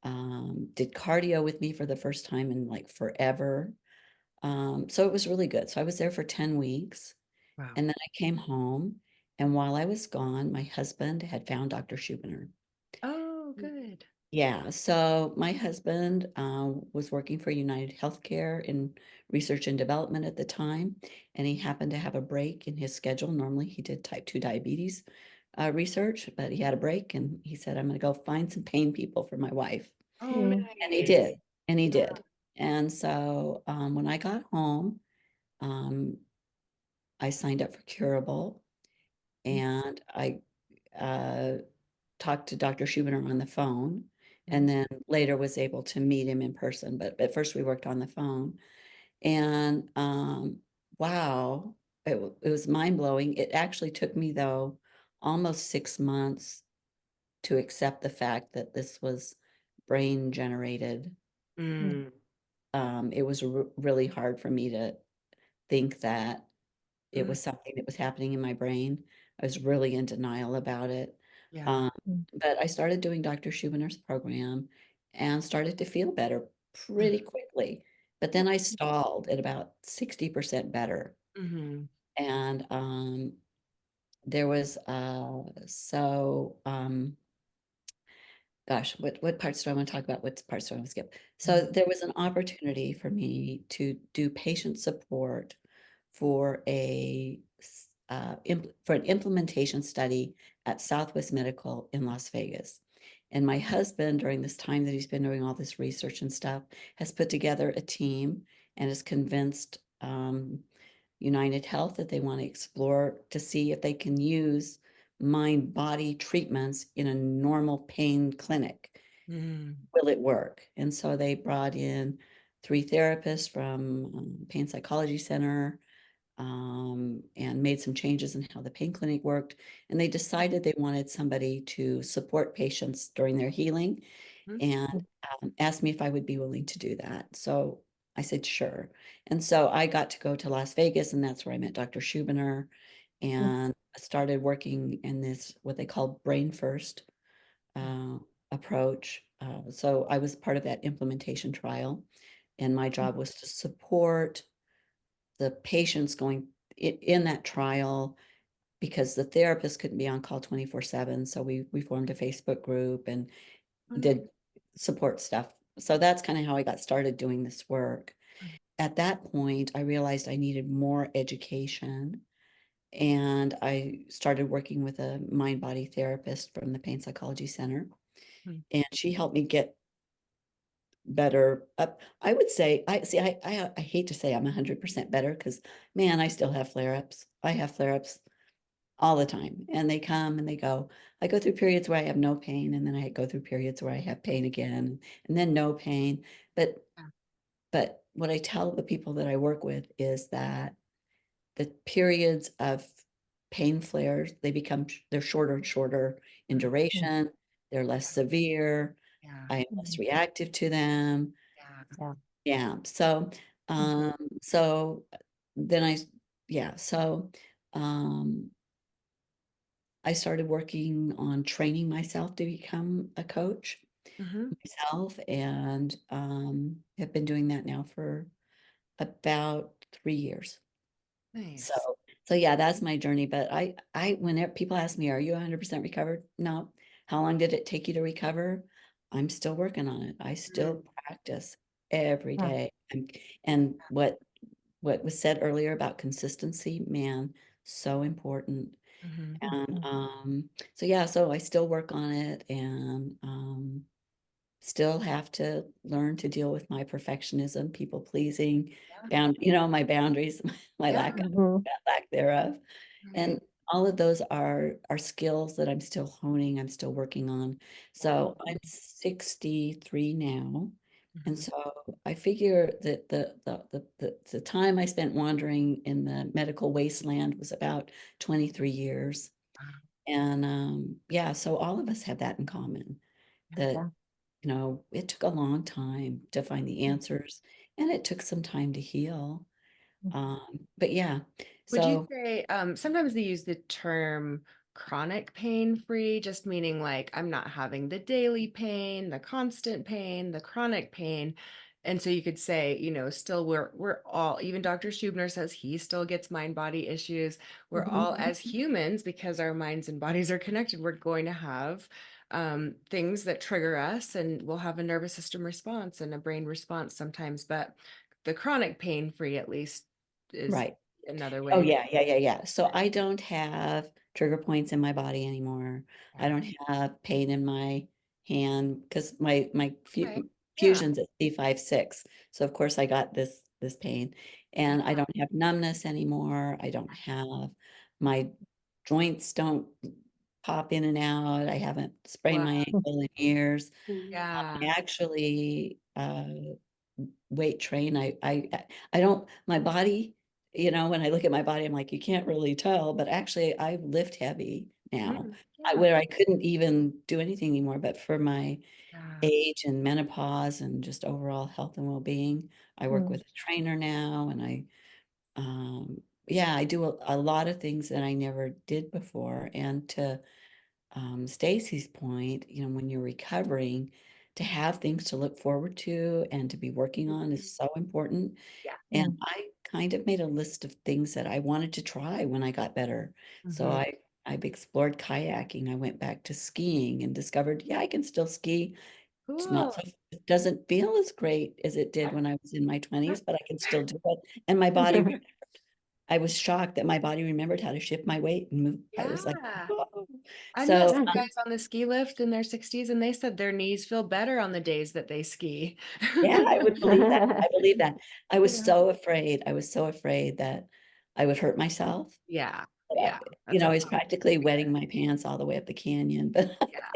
did cardio with me for the first time in like forever. So it was really good. So I was there for 10 weeks, Wow. and then I came home. And while I was gone, my husband had found Dr. Schubiner. Oh, good. Yeah, so my husband was working for United Healthcare in research and development at the time, and he happened to have a break in his schedule. Normally, he did type 2 diabetes research, but he had a break, and he said, I'm going to go find some pain people for my wife. Oh, Mm. And he nice. did, and he did. And so when I got home, um, I signed up for Curable, and I uh, talked to Dr. Schubiner on the phone, and then later was able to meet him in person. But at first we worked on the phone, and wow, it was mind blowing. It actually took me, though, almost 6 months to accept the fact that this was brain generated. Mm. Mm. It was really hard for me to think that it Mm. was something that was happening in my brain. I was really in denial about it. Yeah. Um, Mm. but I started doing Dr. Schubiner's program and started to feel better Mhm. pretty quickly. But then I stalled at about 60% better. Mhm. And there was gosh, what parts do I want to talk about? What parts do I want to skip? So there was an opportunity for me to do patient support for for an implementation study at Southwest Medical in Las Vegas. And my husband, during this time that he's been doing all this research and stuff, has put together a team and has convinced United Health that they want to explore to see if they can use mind body treatments in a normal pain clinic. Mm. Will it work? And so they brought in 3 therapists from Pain Psychology Center, and made some changes in how the pain clinic worked. And they decided they wanted somebody to support patients during their healing, Mhm. and asked me if I would be willing to do that. So I said, sure. And so I got to go to Las Vegas, and that's where I met Dr. Schubiner, Mm. and I started working in this, what they call brain first uh, approach. So I was part of that implementation trial, and my job was to support the patients going in that trial, because the therapist couldn't be on call 24/7. So we formed a Facebook group and Oh, nice. did support stuff. So that's kind of how I got started doing this work. At that point, I realized I needed more education. And I started working with a mind body therapist from the Pain Psychology Center. Mhm. And she helped me get better up. I would say, I see, I hate to say I'm 100% better because, man, I still have flare-ups. I have flare-ups all the time, and they come and they go. I go through periods where I have no pain, and then I go through periods where I have pain again, and then no pain. But Yeah. but what I tell the people that I work with is that the periods of pain flares, they're shorter and shorter in Mhm. duration. They're less severe. Yeah. I am less reactive to them. Yeah. Yeah. Yeah. So, um, so then yeah. So, um, I started working on training myself to become a coach Mhm. myself, and have been doing that now for about 3 years. So, Nice. so yeah, that's my journey. But whenever people ask me, are you 100% recovered? No. How long did it take you to recover? I'm still working on it. I still Mm. practice every Yeah. day. And what was said earlier about consistency, man, so important. Mhm. And Mhm. so yeah, so I still work on it, and still have to learn to deal with my perfectionism, people pleasing, Yeah. my boundaries, my Yeah. Mhm. lack thereof. Right. And all of those are skills that I'm still honing, I'm still working on. Yeah. So I'm 63 now. And Mhm. so I figure that the time I spent wandering in the medical wasteland was about 23 years. Wow. And yeah, so all of us have that in common, Yeah. that Yeah. it took a long time to find the answers, and it took some time to heal. But yeah, Would you so say, sometimes they use the term chronic pain free, just meaning like I'm not having the daily pain, the constant pain, the chronic pain. And so you could say, still we're all, even Dr. Schubner says he still gets mind body issues. We're all Mhm. as humans, because our minds and bodies are connected, we're going to have things that trigger us, and we'll have a nervous system response and a brain response sometimes. But the chronic pain free, at least, is right. another Oh way. yeah, yeah, yeah, yeah. So I don't have trigger points in my body anymore. I Yeah. don't have pain in my hand because my Okay. Yeah. fusion's at C5-6. So of course I got this pain, Yeah. and I don't have numbness anymore. I don't have my joints don't pop in and out. I haven't sprained Wow. my ankle in years. I Yeah. actually weight train. I don't, my body, when I look at my body, I'm like, you can't really tell, but actually I lift heavy now. Yeah. Where I couldn't even do anything anymore, but for my Yeah. age and menopause and just overall health and well-being, I work Mhm. with a trainer now, and yeah, I do a lot of things that I never did before. And to Stacey's point, when you're recovering, to have things to look forward to and to be working on is so important. Yeah. And Mhm. I kind of made a list of things that I wanted to try when I got better. So Mhm. I've explored kayaking. I went back to skiing and discovered, yeah, I can still ski. It's not Cool. so, it doesn't feel as great as it did when I was in my 20s, but I can still do it. And my body, I was shocked that my body remembered how to shift my weight and move. I was like, Yeah. whoa. I met So some guys on the ski lift in their 60s, and they said their knees feel better on the days that they ski. yeah, I would believe that. I believe that. I was Yeah. so afraid. I was so afraid that I would hurt myself. Yeah. But Yeah. That's I a was practically wetting my pants all the way up the canyon, but yeah.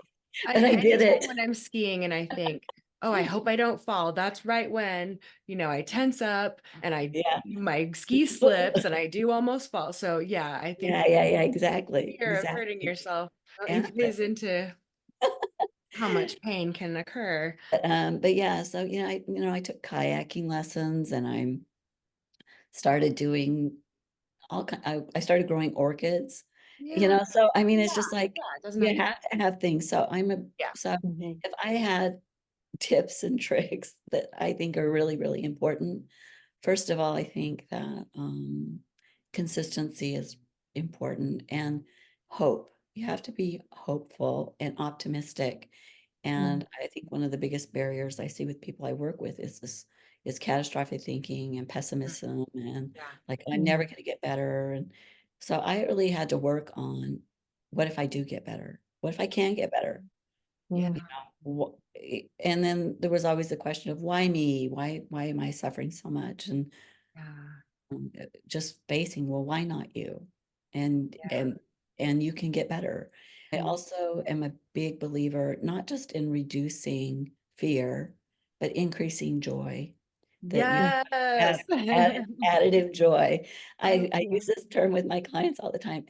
but I did Anytime it. when I'm skiing and I think, oh, I hope I don't fall, that's right when, I tense up and Yeah. my ski slips and I do almost fall. So yeah, I think Yeah, yeah, yeah, exactly. fear of hurting Exactly. yourself Yeah. plays into how much pain can occur. But yeah, so I took kayaking lessons, and I started doing I started growing orchids. Yeah. So I mean, Yeah. it's just like Yeah. It doesn't have you to. have to have things. So Yeah. Mhm. if I had tips and tricks that I think are really, really important, first of all, I think that consistency important, and hope. You have to be hopeful and optimistic. And I think one of the biggest barriers I see with people I work with is catastrophic thinking and Mm, pessimism and yeah. like I'm never going to get better. And so I really had to work on what if I do get better? What if I can get better? Yeah. Mm. And then there was always the question of why me? Why am I suffering so much? And Yeah. just facing, well, why not you? And Yeah. and and you can get better. I Mm. also am a big believer, not just in reducing fear, but increasing joy, that you have Yes. additive joy. I Mhm. use this term with my clients all the time.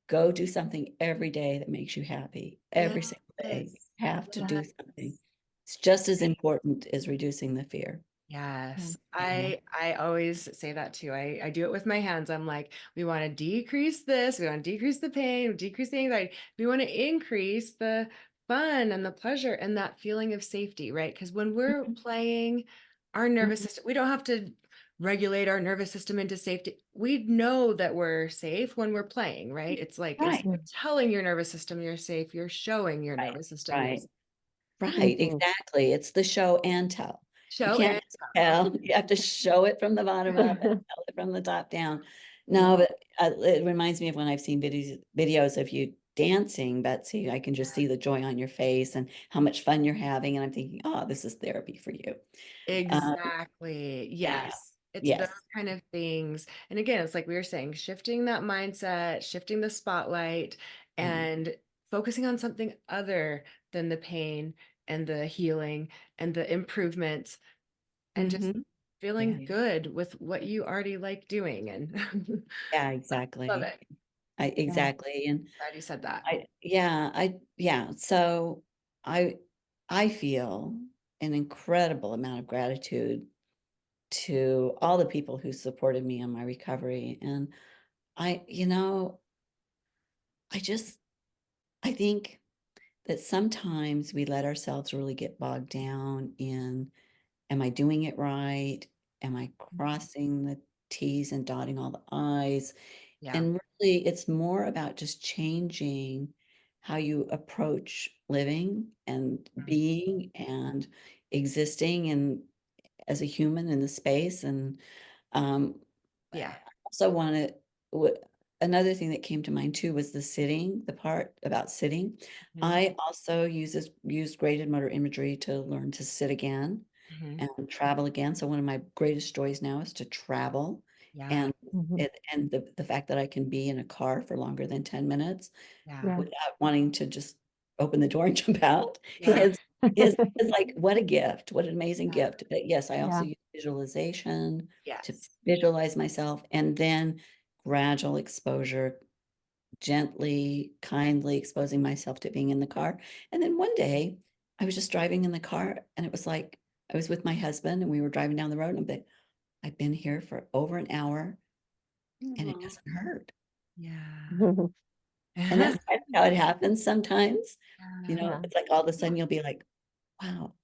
Go do something every day that makes you happy. Every single day, Yes. you have to do Yes. something. It's just as important as reducing the fear. Mm. Yes, Yeah. I always say that too. I do it with my hands. I'm like, we want to decrease this, we want to decrease the pain, decrease the anxiety, we want to increase the fun and the pleasure and that feeling of safety, right? Because when we're Mhm. playing, our nervous system, we don't have to regulate our nervous system into safety. We know that we're safe when we're playing, right? It's like instead Right, of telling your nervous system you're safe, you're showing your right, nervous system you're right. safe. Right, Mhm. exactly. It's the show and tell. You Show can't and just tell. tell. You have to show it from the bottom up and tell it from the top down. Mm. No, but it reminds me of when I've seen videos of you dancing, Betsy. I can just see the joy on your face and how much fun you're having. And I'm thinking, oh, this is therapy for you. Um, Exactly. yeah, Yes. It's those yes, kind of things. And again, it's like we were saying, shifting that mindset, shifting the spotlight, yeah. and focusing on something other than the pain and the healing and the improvement and just Hmm. feeling Yeah, good with what you already like doing. And yeah, love exactly. it. Yeah. Exactly. And Glad you said that. yeah. So I I feel an incredible amount of gratitude to all the people who supported me in my recovery. And you know, I just I think that sometimes we let ourselves really get bogged down in, am I doing it right? Am I crossing the T's and dotting all the I's? Yeah. And really, it's more about just changing how you approach living and Mm. being and existing and as a human in the space. And I Yeah. also want to, another thing that came to mind too was the sitting, the part about sitting. Mhm. I also used graded motor imagery to learn to sit again Mhm. and travel again. So one of my greatest joys now is to travel Yeah. and Mhm. and the fact that I can be in a car for longer than 10 minutes Yeah. Yeah. without wanting to just open the door and jump out Yeah. is like what a gift, what an amazing Yeah. gift. But yes, I Yeah. also use visualization to Yes. visualize myself and then gradual exposure, gently, kindly exposing myself to being in the car. And then one day I was just driving in the car and it was like I was with my husband and we were driving down the road and I'm like, I've been here for over an hour and it Aw. doesn't hurt. Yeah. Mhm. And that's kind of how it happens sometimes. You Yeah. know, Yeah. it's like all of a sudden you'll be like, wow,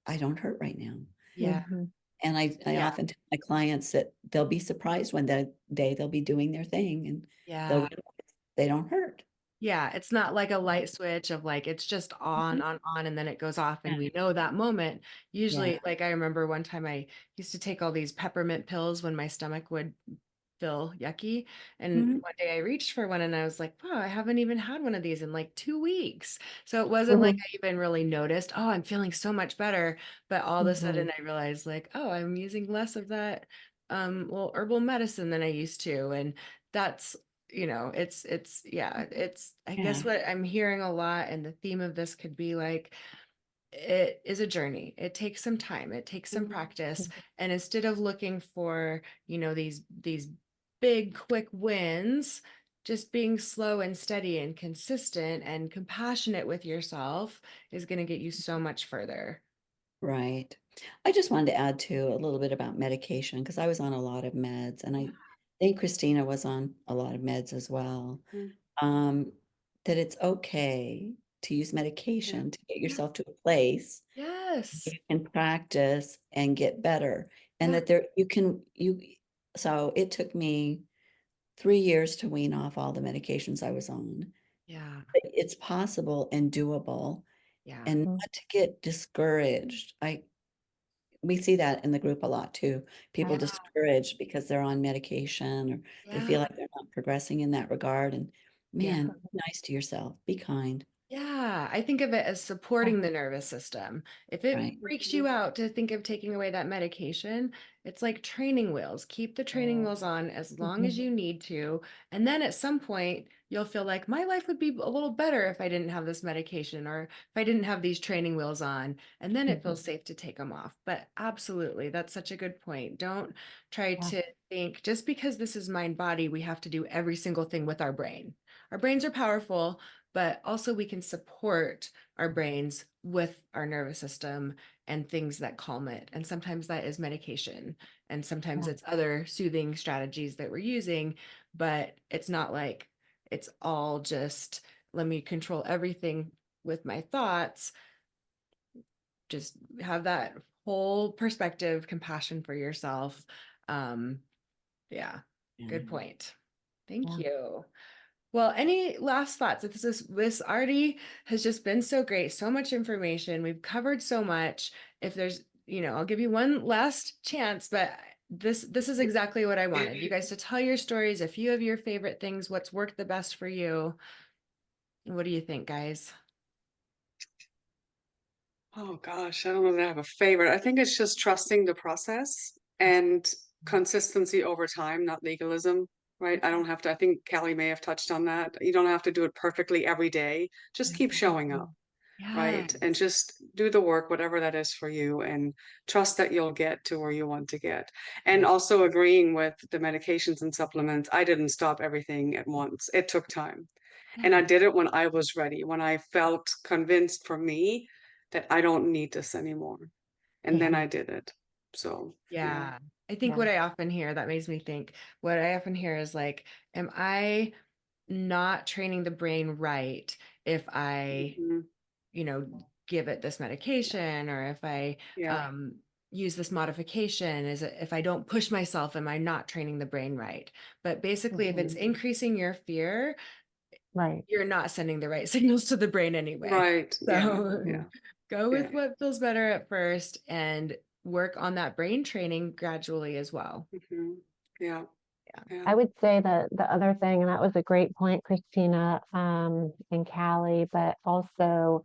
I don't hurt right now. Yeah. Mhm. And I Yeah. often tell my clients that they'll be surprised when that day they'll be doing their thing and they'll Yeah. realize they don't hurt. Yeah. It's not like a light switch of like it's just Mhm. on, and then it goes off Yeah. and we know that moment. Yeah. Usually, like I remember one time I used to take all these peppermint pills when my stomach would feel yucky. And Mhm. one day I reached for one and I was like, wow, I haven't even had one of these in like 2 weeks. So it wasn't like Mhm. I even really noticed, oh, I'm feeling so much better. But all of a Mhm. sudden I realized like, oh, I'm using less of that well herbal medicine than I used to. And that's it's yeah, it's I guess Yeah. what I'm hearing a lot, and the theme of this could be like it is a journey. It takes some time. It takes some Mhm. practice. And instead of looking for, these big quick wins, just being slow and steady and consistent and compassionate with yourself is going to get you so much further. Right. I just wanted to add to a little bit about medication because I was on a lot of meds and I think Christina was on a lot of meds as well. Mm. Um, that it's okay to use Yeah. medication to get Yeah. yourself to a place Yes. you can practice and get better. And Yeah. that there you can you so it took me 3 years to wean off all the medications I was on. Yeah. But it's possible and doable, Yeah. and not to get discouraged. We see that in the group a lot too. People Right. discouraged because they're on medication or they Yeah. feel like they're not progressing in that regard. And Yeah. man, be nice to yourself. Be kind. Yeah, I think of it as supporting the nervous system. If it Right. freaks you out to think of taking away that medication, it's like training wheels. Keep the training wheels on as long as Mhm. you need to. And then at some point, you'll feel like my life would be a little better if I didn't have this medication or if I didn't have these training wheels on. And then it feels safe to take them off. But absolutely, that's such a good point. Don't try Yeah. to think just because this is mind body, we have to do every single thing with our brain. Our brains are powerful, but also we can support our brains with our nervous system and things that calm it. And sometimes that is medication, and sometimes Yeah. it's other soothing strategies that we're using, but it's not like it's all just let me control everything with my thoughts. Just have that whole perspective, compassion for yourself. Um, yeah, Yeah. good point. Thank Yeah. you. Well, any last thoughts? This already has just been so great, so much information. We've covered so much. If there's, I'll give you one last chance, but this is exactly what I wanted. You guys to tell your stories, a few of your favorite things, what's worked the best for you. What do you think, guys? Oh gosh, I don't know that I have a favorite. I think it's just trusting the process and consistency over time, not legalism, right? I don't have to, I think Callie may have touched on that. You don't have to do it perfectly every day. Just keep showing up, right? And Yes. just do the work, whatever that is for you, and trust that you'll get to where you want to get. And Yeah. also agreeing with the medications and supplements. I didn't stop everything at once. It took time. And Yeah. I did it when I was ready, when I felt convinced for me that I don't need this anymore. And Yeah. then I did it. So, yeah. Yeah. I think Yeah. what I often hear that makes me think, what I often hear is like, am I not training the brain right if I Mhm. give it this medication or if I Yeah. um, use this modification? Is it if I don't push myself, am I not training the brain right? But basically, if it's Mhm. increasing your fear, Right. you're not sending the right signals to the brain anyway. Right. Yeah. So Yeah. go Yeah. with what feels better at first and work on that brain training gradually as well. Mhm. Yeah. Yeah. Yeah. I would say that the other thing, and that was a great point, Christina, and Callie, but also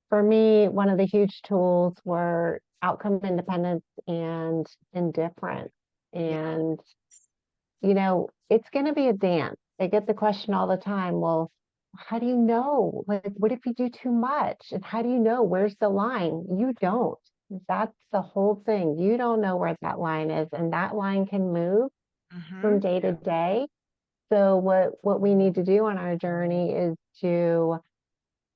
for me, one of the huge tools were outcome independence and indifference. Yeah. And, it's going to be a dance. I get the question all the time, well, how do you know? Like, what if you do too much? And how do you know where's the line? You don't. That's the whole thing. You don't know where that line is, and that line can move from Mm-hmm. day to Yeah. day. So what we need to do on our journey is to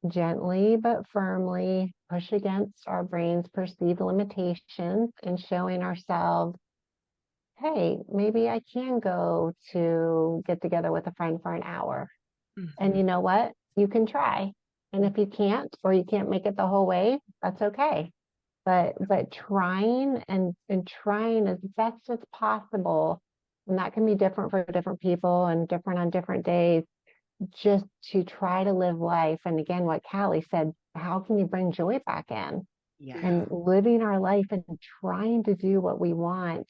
gently but firmly push against our brain's perceived limitations and showing ourselves, hey, maybe I can go to get together with a friend for an hour. And Mm-hmm. you know what? You can try. And if you can't, or you can't make it the whole way, that's okay. But trying and trying as best as possible, and that can be different for different people and different on different days, just to try to live life. And again, what Callie said, how can you bring joy back in? Yeah. And living our life and trying to do what we want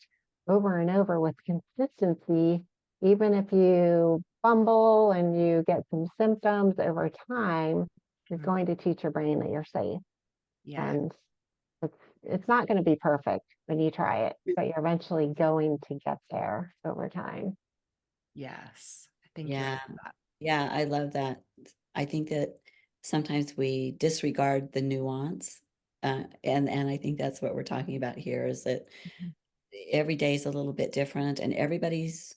over and over with consistency, even if you fumble and you get some symptoms over time, you're Mhm. going to teach your brain that you're safe. Yeah. And it's not going to be perfect when you try it, but you're eventually going to get there over time. Yes. I think you're Yeah. right. Yeah. I love that. I think that sometimes we disregard the nuance. And I think that's what we're talking about here is that Mhm. every day is a little bit different and everybody's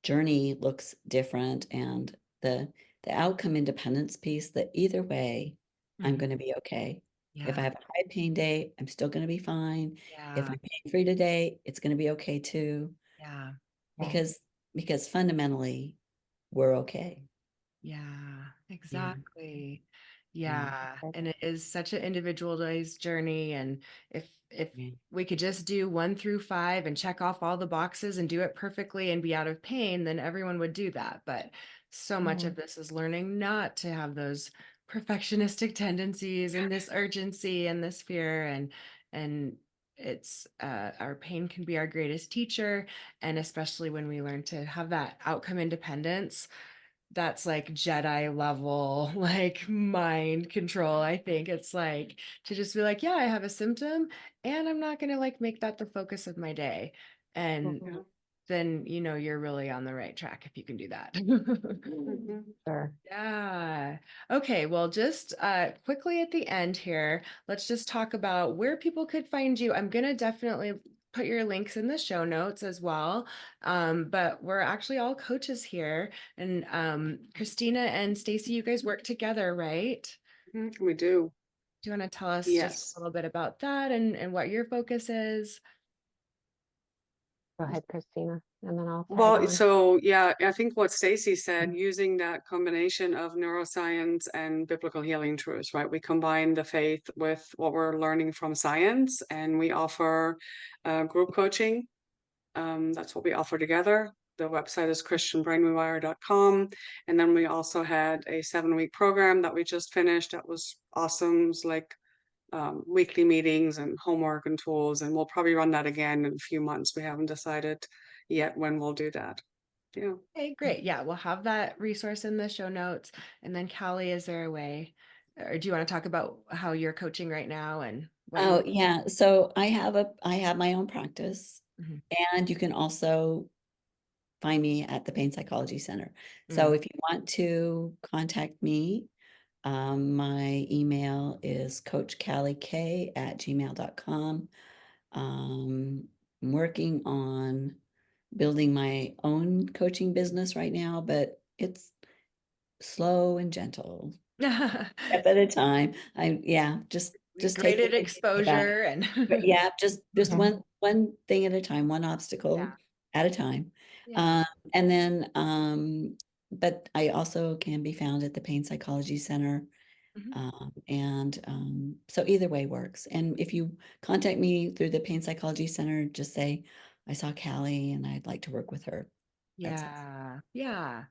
journey looks different and the outcome independence piece that either way I'm Mhm. going to be okay. If I Yeah. have a high pain day, I'm still going to be fine. If Yeah. I'm pain free today, it's going to be okay too, Yeah. Yeah. because fundamentally we're okay. Yeah. Yeah. Exactly. Yeah, But and it is such an individualized journey. And if Yeah. we could just do 1 through 5 and check off all the boxes and do it perfectly and be out of pain, then everyone would do that. But so much yeah, of this is learning not to have those perfectionistic tendencies and this urgency and this fear, and it's our pain can be our greatest teacher, and especially when we learn to have that outcome independence, that's like Jedi level, like mind control. I think it's like to just be like, yeah, I have a symptom and I'm not going to like make that the focus of my day. And Yeah. then, you're really on the right track if you can do that. Mhm. sure. Yeah. Okay. Well, just quickly at the end here, let's just talk about where people could find you. I'm going to definitely put your links in the show notes as well. But we're actually all coaches here. And Kristina and Stacey, you guys work together, right? We do. Do you want to tell us just Yes. a little bit about that and what your focus is? Go ahead, Christina, and then I'll tag Well, on. so yeah, I think what Stacey said, using that combination of neuroscience and biblical healing truths, right? We combine the faith with what we're learning from science, and we offer group coaching. That's what we offer together. The website is christianbrainrewire.com. And then we also had a 7-week program that we just finished. That was awesome. It was like weekly meetings and homework and tools. And we'll probably run that again in a few months. We haven't decided yet when we'll do that. Yeah. Okay, great. Yeah, we'll have that resource in the show notes. And then Callie, is there a way, or do you want to talk about how you're coaching right now and what you Oh, yeah. So I have my own practice, Mhm. and you can also find me at the Pain Psychology Center. So Mm. if you want to contact me, my email is coachcalliek@gmail.com. I'm working on building my own coaching business right now, but it's slow and gentle, step at a time. Just take it Graded a day at a time. exposure and But yeah, just Mhm. one thing at a time, one yeah, obstacle at a time. yeah. Um, and then, but I also can be found at the Pain Psychology Center. Mhm. So either way works. And if you contact me through the Pain Psychology Center, just say, I saw Callie and I'd like to work with her. That's it. Yeah, yeah.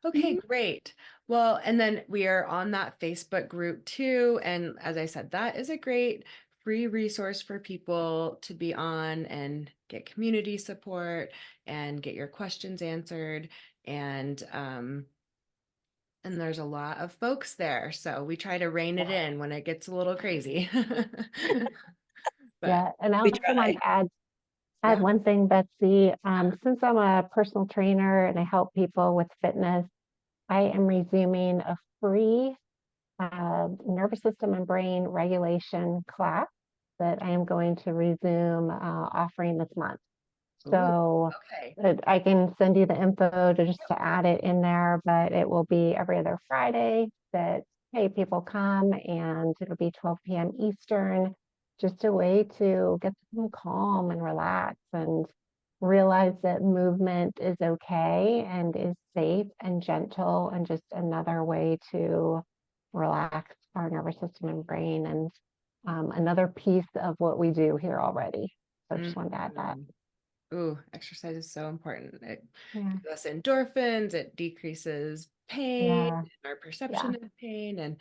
Okay, Mhm. great. Well, and then we are on that Facebook group too. And as I said, that is a great free resource for people to be on and get community support and get your questions answered. And there's a lot of folks there. So we try to rein it in when it gets a little crazy. But Yeah, and I We also might try. add yeah. one thing, Betsy. Since I'm a personal trainer and I help people with fitness, I am resuming a free nervous system and brain regulation class that I am going to resume offering this month. Ooh, So okay. I can send you the info to add it in there, but it will be every other Friday that, hey, people come, and it'll be 12 p.m. Eastern, just a way to get them calm and relax and realize that movement is okay and is safe and gentle and just another way to relax our nervous system and brain, and another piece of what we do here already. So I just wanted to add that. Mhm. Ooh, exercise is so important. It Yeah. gives us endorphins, it decreases pain, Yeah. our Yeah. perception of pain, and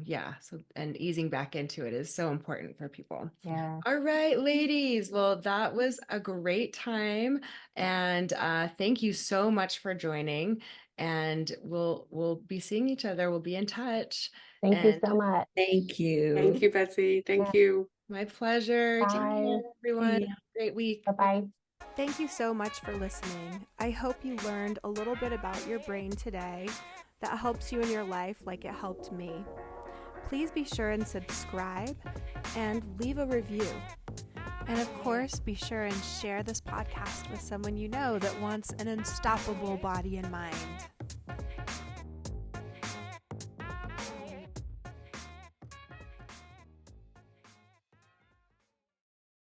yeah, so and easing back into it is so important for people. Yeah. All right, ladies. Well, that was a great time, and thank you so much for joining. And we'll be seeing each other. We'll be in touch. Thank you And so much. Thank Thank you. you, Betsy. Yeah. Thank you. my pleasure. Take care, Bye. everyone. See ya. Great week. Bye-bye. Thank you so much for listening. I hope you learned a little bit about your brain today that helps you in your life like it helped me. Please be sure and subscribe and leave a review. And of course, be sure and share this podcast with someone you know that wants an unstoppable body and mind.